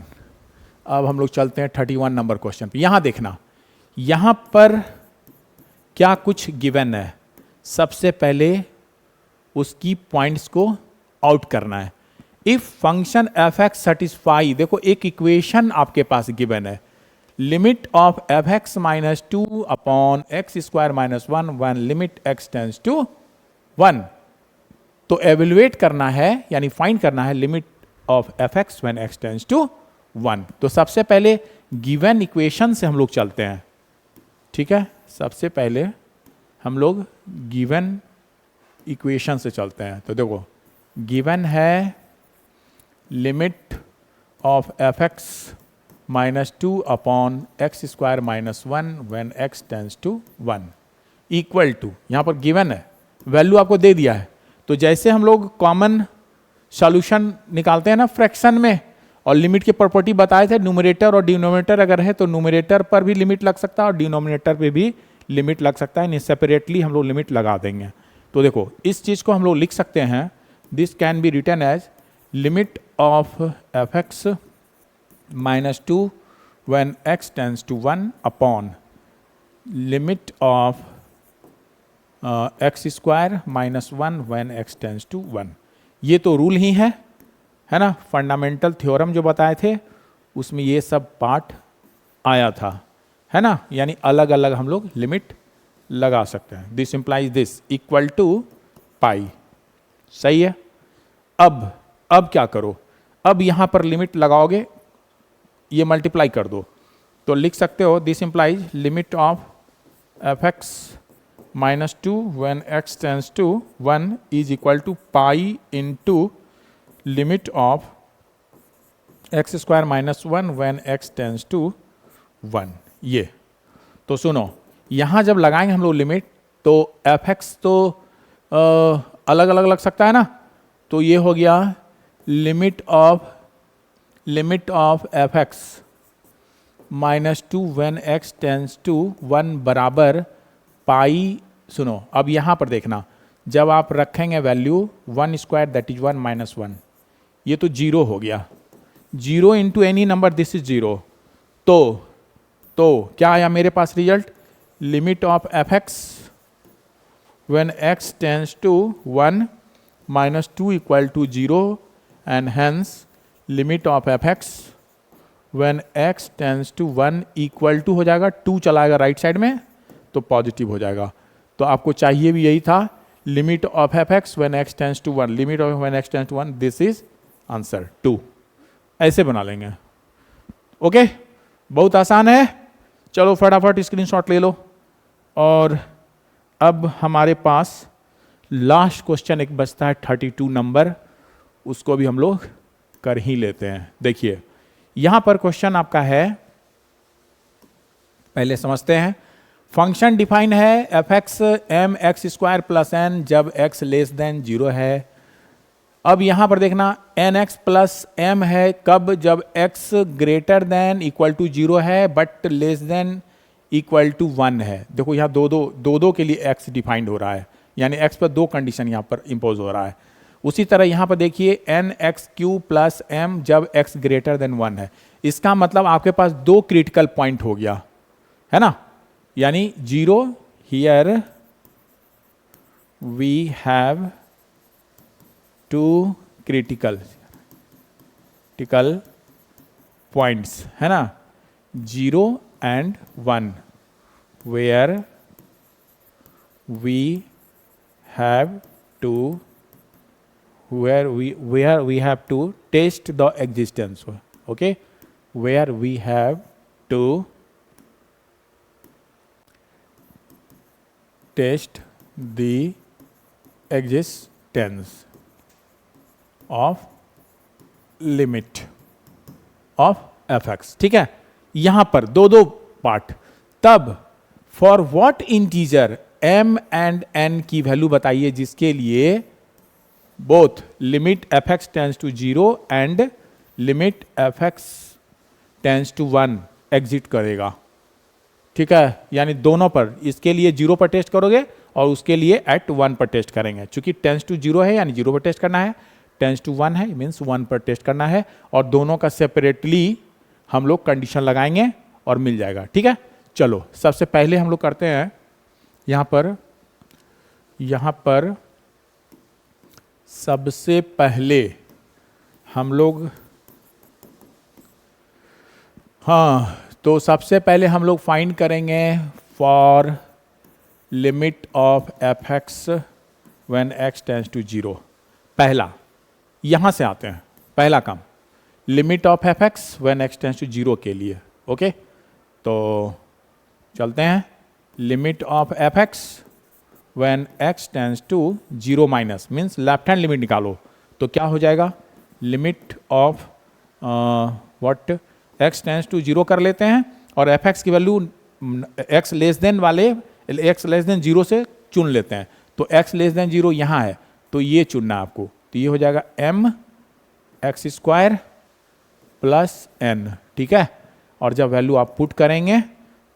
अब हम लोग चलते हैं 31 नंबर क्वेश्चन पे। यहां देखना, यहां पर क्या कुछ गिवन है, सबसे पहले उसकी पॉइंट्स को आउट करना है। If function f x satisfy, देखो एक इक्वेशन आपके पास गिवन है, limit of F x minus 2 upon x square minus 1 one limit x tends to 1, तो एवेल्युएट करना है यानी फाइंड करना है limit of F x when x tends to 1। तो सबसे पहले गिवन इक्वेशन से हम लोग चलते हैं, ठीक है, सबसे पहले हम लोग गिवन इक्वेशन से चलते हैं। तो देखो गिवन है limit of F x minus 2 upon x square minus 1 when x tends to 1 equal to, यहां पर गिवन है, वैल्यू आपको दे दिया है। तो जैसे हम लोग कॉमन सॉल्यूशन निकालते हैं ना फ्रैक्शन में, और लिमिट की प्रॉपर्टी बताए थे, न्यूमरेटर और डिनोमिनेटर अगर है तो न्यूमरेटर पर भी लिमिट लग सकता है और डिनोमिनेटर पे भी लिमिट लग सकता है, नहीं सेपरेटली हम लोग लिमिट लगा देंगे। तो देखो इस चीज को हम लोग लिख सकते हैं, this can be written as limit of F x minus 2 when x tends to 1 upon limit of x square minus 1 when x tends to 1। ये तो रूल ही है ना, फंडामेंटल थ्योरम जो बताए थे उसमें ये सब पार्ट आया था, है ना, यानी अलग अलग हम लोग लिमिट लगा सकते हैं। This implies this equal to pi, सही है। अब क्या करो, अब यहां पर लिमिट लगाओगे, ये मल्टीप्लाई कर दो, तो लिख सकते हो this implies limit of F x minus two when x tends to 1 is equal to pi into limit of x square minus 1 when x tends to 1। ये तो सुनो, यहाँ जब लगाएंगे हम लोग लिमिट तो एफ एक्स तो अलग अलग लग सकता है ना, तो ये हो गया limit of F x minus two when x tends to 1 बराबर पाई। सुनो अब यहाँ पर देखना, जब आप रखेंगे value 1 square that is 1 minus 1, ये तो 0 हो गया। 0 into any number this is 0। तो क्या आया मेरे पास result? Limit of F x when x tends to 1 minus 2 equal to 0 and hence limit of F x when x tends to 1 equal to हो जाएगा 2 चलाएगा राइट साइड में तो पॉजिटिव हो जाएगा। तो आपको चाहिए भी यही था, limit of F x when x tends to 1, limit of when x tends to 1, this is answer 2। ऐसे बना लेंगे। ओके, बहुत आसान है। चलो फटाफट स्क्रीनशॉट ले लो। और अब हमारे पास लास्ट क्वेश्चन एक बचता है 32 नंबर, उसको भी हम लोग कर ही लेते हैं। देखिए यहां पर क्वेश्चन आपका है, पहले समझते हैं। फंक्शन डिफाइन है f x m x square plus n जब एक्स लेस देन 0 है। अब यहां पर देखना एन एक्स प्लस एम है कब? जब x greater than equal to 0 है but less than equal to 1 है। देखो यहाँ दो के लिए एक्स डिफाइंड हो रहा है, यानी एक्स पर 2 कंडीशन यहाँ पर इम्पोज हो रहा है। उसी तरह यहाँ पर देखिए n x cube plus m जब एक्स ग्रेटर देन 1 है। इसका मतलब आपके पास 2 क्रिटिकल पॉइंट हो गया है ना, यानी 0 here we have 2 critical points है ना, 0 and 1 where we have to test the existence. Okay, where we have to test the existence of limit of fx। ठीक है, यहां पर दो पार्ट। तब for what integer m and n की वैल्यू बताइए जिसके लिए both limit F x tends to 0 and limit F x tends to 1 exist करेगा। ठीक है, यानी दोनों पर, इसके लिए 0 पर टेस्ट करोगे और उसके लिए एट 1 पर टेस्ट करेंगे। चूंकि टेंस टू 0 है यानी 0 पर टेस्ट करना है, टेंस टू 1 है मीन्स 1 पर टेस्ट करना है, और दोनों का सेपरेटली हम लोग कंडीशन लगाएंगे और मिल जाएगा। ठीक है, चलो सबसे पहले हम लोग करते हैं यहां पर सबसे पहले हम लोग, हाँ तो सबसे पहले हम लोग फाइंड करेंगे for limit of F x when x tends to 0। पहला यहां से आते हैं, पहला काम limit of F x when x tends to 0 के लिए। ओके, तो चलते हैं। Limit of F x when x tends to 0 minus means left hand limit निकालो, तो क्या हो जाएगा? Limit of what x tends to 0 कर लेते हैं और एफ एक्स की वैल्यू एक्स लेस देन वाले, एक्स लेस देन 0 से चुन लेते हैं। तो एक्स लेस देन 0 यहाँ है तो ये चुनना है आपको, तो ये हो जाएगा m x square plus n. ठीक है, और जब वैल्यू आप पुट करेंगे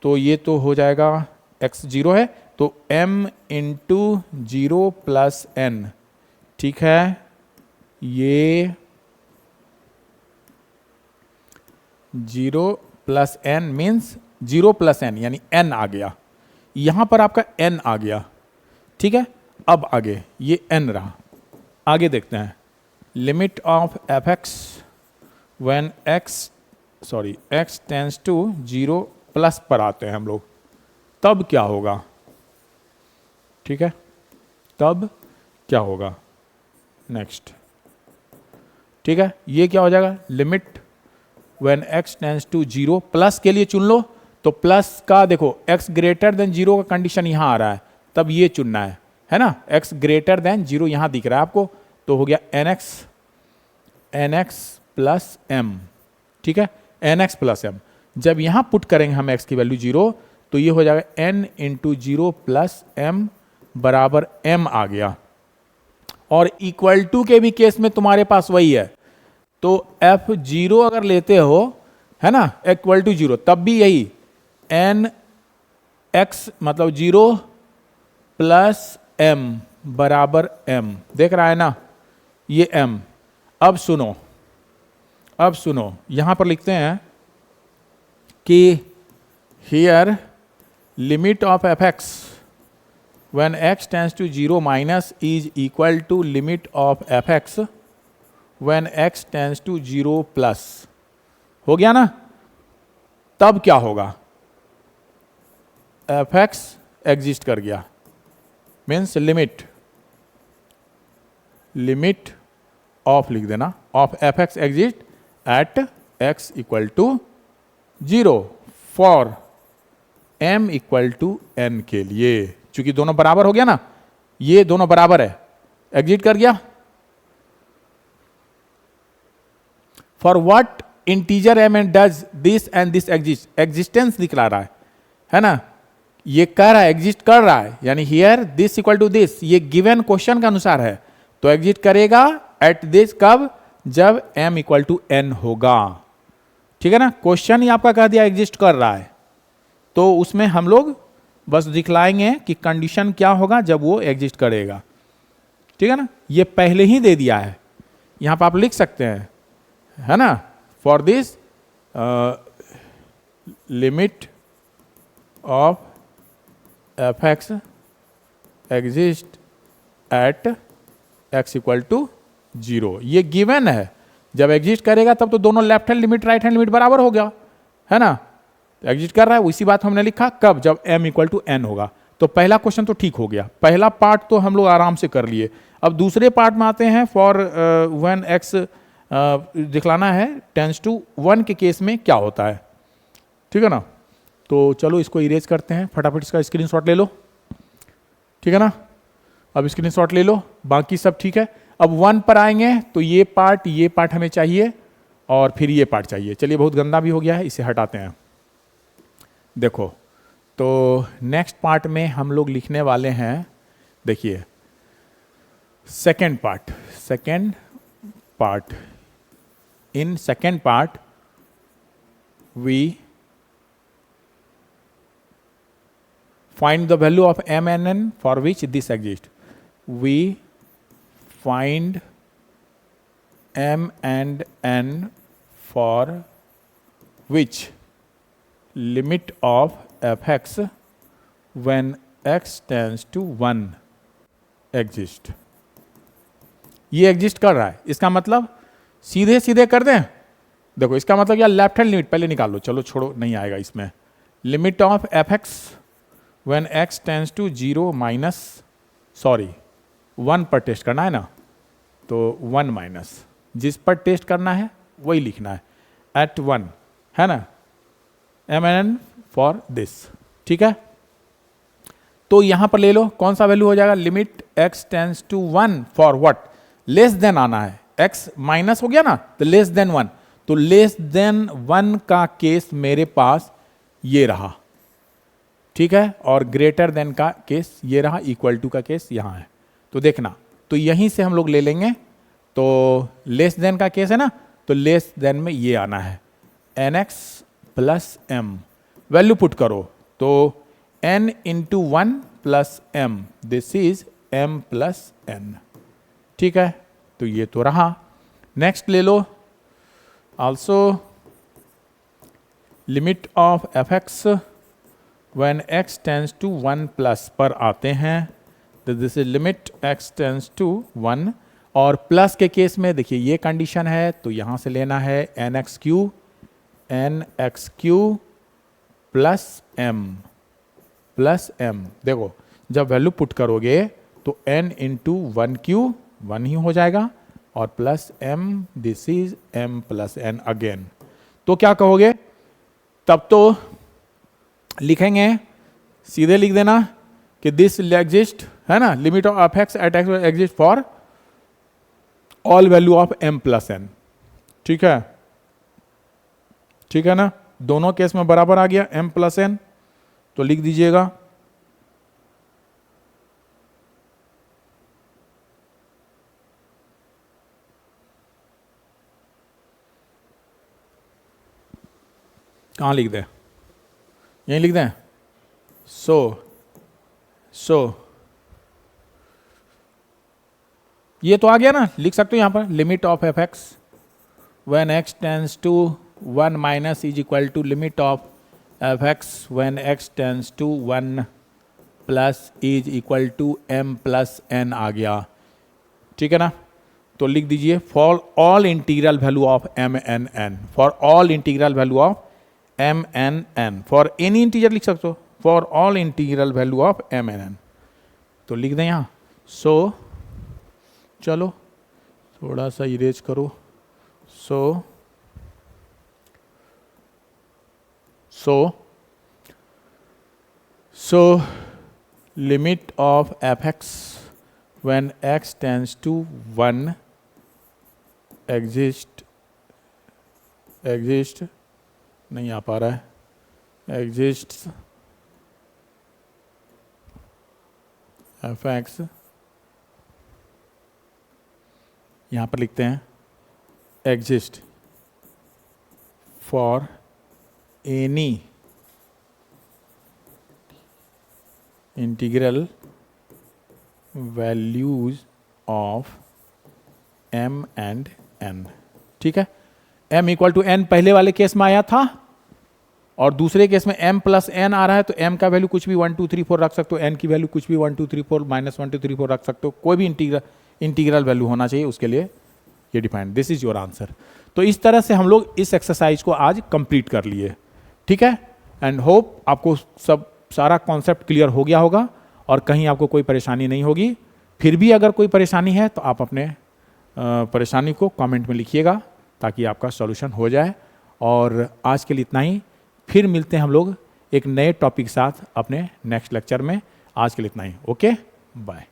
तो ये तो हो जाएगा x 0 है तो m इंटू 0 प्लस एन। ठीक है, ये 0 plus n means 0 plus n यानी n आ गया, यहां पर आपका n आ गया। ठीक है, अब आगे ये n रहा, आगे देखते हैं। Limit of F x when x tends to 0 plus पर आते हैं हम लोग, तब क्या होगा? ठीक है, तब क्या होगा? नेक्स्ट, ठीक है, ये क्या हो जाएगा? Limit when x tends to 0 plus के लिए चुन लो तो प्लस का देखो x ग्रेटर देन 0 का कंडीशन यहां आ रहा है, तब ये चुनना है ना, x ग्रेटर देन 0 यहां दिख रहा है आपको, तो हो गया nx प्लस m, ठीक है, nx प्लस m। जब यहां पुट करेंगे हम x की वैल्यू 0, तो ये हो जाएगा n इंटू 0 प्लस m बराबर m आ गया। और इक्वल टू के भी केस में तुम्हारे पास वही है, तो f0 अगर लेते हो, है ना, इक्वल टू 0, तब भी यही n x मतलब 0 प्लस m बराबर m, देख रहा है ना ये m। अब सुनो यहां पर लिखते हैं कि here limit of fx when x tends to 0 minus is equal to limit of fx when x tends to 0 plus, हो गया ना। तब क्या होगा, fx एग्जिस्ट कर गया, मीन्स लिमिट ऑफ लिख देना, of fx exist at x equal to 0 for m equal to n के लिए। चूंकि दोनों बराबर हो गया ना, ये दोनों बराबर है, एग्जिट कर गया। For what integer m and does this and this exist, existence दिखला रहा है ना, ये कह रहा है एग्जिस्ट कर रहा है, यानी here this equal to this, ये गिवन क्वेश्चन के अनुसार है, तो एग्जिट करेगा एट दिस, कब, जब m इक्वल टू n होगा, ठीक है ना। क्वेश्चन ही आपका कह दिया एग्जिस्ट कर रहा है, तो उसमें हम लोग बस दिखलाएंगे कि कंडीशन क्या होगा जब वो एग्जिस्ट करेगा, ठीक है ना। ये पहले ही दे दिया है, यहां पर आप लिख सकते हैं, है ना, for this limit of fx exist at x equal to 0, ये गिवन है, जब एग्जिस्ट करेगा तब तो दोनों left hand limit right hand limit बराबर हो गया, है ना, एग्जिस्ट कर रहा है, उसी बात हमने लिखा, कब, जब m इक्वल टू n होगा। तो पहला क्वेश्चन तो ठीक हो गया, पहला पार्ट तो हम लोग आराम से कर लिए। अब दूसरे पार्ट में आते हैं, फॉर व्हेन x दिखलाना है टेंस टू 1 के केस में क्या होता है, ठीक है ना। तो चलो इसको इरेज करते हैं, फटाफट इसका स्क्रीनशॉट ले लो, ठीक है ना। अब स्क्रीनशॉट ले लो, बाकी सब ठीक है। अब 1 पर आएंगे तो ये पार्ट हमें चाहिए और फिर ये पार्ट चाहिए। चलिए बहुत गंदा भी हो गया है, इसे हटाते हैं। देखो तो नेक्स्ट पार्ट में हम लोग लिखने वाले हैं, देखिए second part in second part we find the value of m and n for which this exists. We find m and n for which limit of fx when x tends to 1 exist. ये एग्जिस्ट कर रहा है, इसका मतलब सीधे सीधे कर दें। देखो इसका मतलब यार लेफ्ट हैंड लिमिट पहले निकाल लो, चलो छोड़ो नहीं आएगा इसमें। Limit of fx when x tends to 0 minus 1 पर टेस्ट करना है ना, तो 1 माइनस जिस पर टेस्ट करना है वही लिखना है, एट 1, है ना, m and n for this, ठीक है। तो यहां पर ले लो कौन सा वैल्यू हो जाएगा, limit x tends to 1 for what, less than आना है, x माइनस हो गया ना, तो लेस देन 1, तो लेस देन 1 का केस मेरे पास ये रहा, ठीक है, और ग्रेटर देन का केस ये रहा, इक्वल टू का केस यहां है। तो देखना, तो यहीं से हम लोग ले लेंगे, तो लेस देन का केस है ना, तो लेस देन में ये आना है nx plus m, value put करो, तो n into 1 plus m, this is m plus n, ठीक है। तो ये तो रहा। नेक्स्ट ले लो, also limit of fx when x tends to 1 plus पर आते हैं, तो this is limit x tends to 1, और प्लस के केस में देखिए ये कंडीशन है, तो यहां से लेना है nx क्यू प्लस m, देखो जब वैल्यू पुट करोगे तो n इंटू 1 क्यू 1 ही हो जाएगा, और plus m, this is m plus n again. तो क्या कहोगे, तब तो लिखेंगे, सीधे लिख देना कि दिस एग्जिस्ट, है ना, limit of F x at x exist for all value of m plus n। ठीक है, ठीक है ना, दोनों केस में बराबर आ गया m प्लस n, तो लिख दीजिएगा कहाँ लिख दें, यहीं लिख दें। सो ये तो आ गया ना, लिख सकते हो यहां पर limit of F x when x tends to 1 minus is equal to limit of F x when x tends to 1 plus is equal to m plus n आ गया। ठीक है ना, तो लिख दीजिए for all integral value of m n n, for all integral value of m n n, for any integer लिख सकते हो, for all integral value of m n n, तो लिख दें यहां। सो चलो थोड़ा सा इरेज करो। So limit of F x when x tends to 1 exist नहीं आ पा रहा है, एग्जिस्ट एफ एक्स, यहां पर लिखते हैं exist for any integral values of m and n। ठीक है, m इक्वल टू n पहले वाले केस में आया था और दूसरे केस में m प्लस n आ रहा है, तो m का वैल्यू कुछ भी 1 2 3 4 रख सकते हो, n की वैल्यू कुछ भी 1 2 3 4 माइनस 1 2 3 4 रख सकते हो, कोई भी इंटीग्रल वैल्यू होना चाहिए उसके लिए ये defined. This is your answer. तो इस तरह से हम लोग इस एक्सरसाइज को आज कंप्लीट कर लिए। ठीक है, एंड होप आपको सब सारा कॉन्सेप्ट क्लियर हो गया होगा और कहीं आपको कोई परेशानी नहीं होगी। फिर भी अगर कोई परेशानी है तो आप अपने परेशानी को कमेंट में लिखिएगा ताकि आपका सॉल्यूशन हो जाए। और आज के लिए इतना ही, फिर मिलते हैं हम लोग एक नए टॉपिक के साथ अपने नेक्स्ट लेक्चर में। आज के लिए इतना ही, ओके बाय।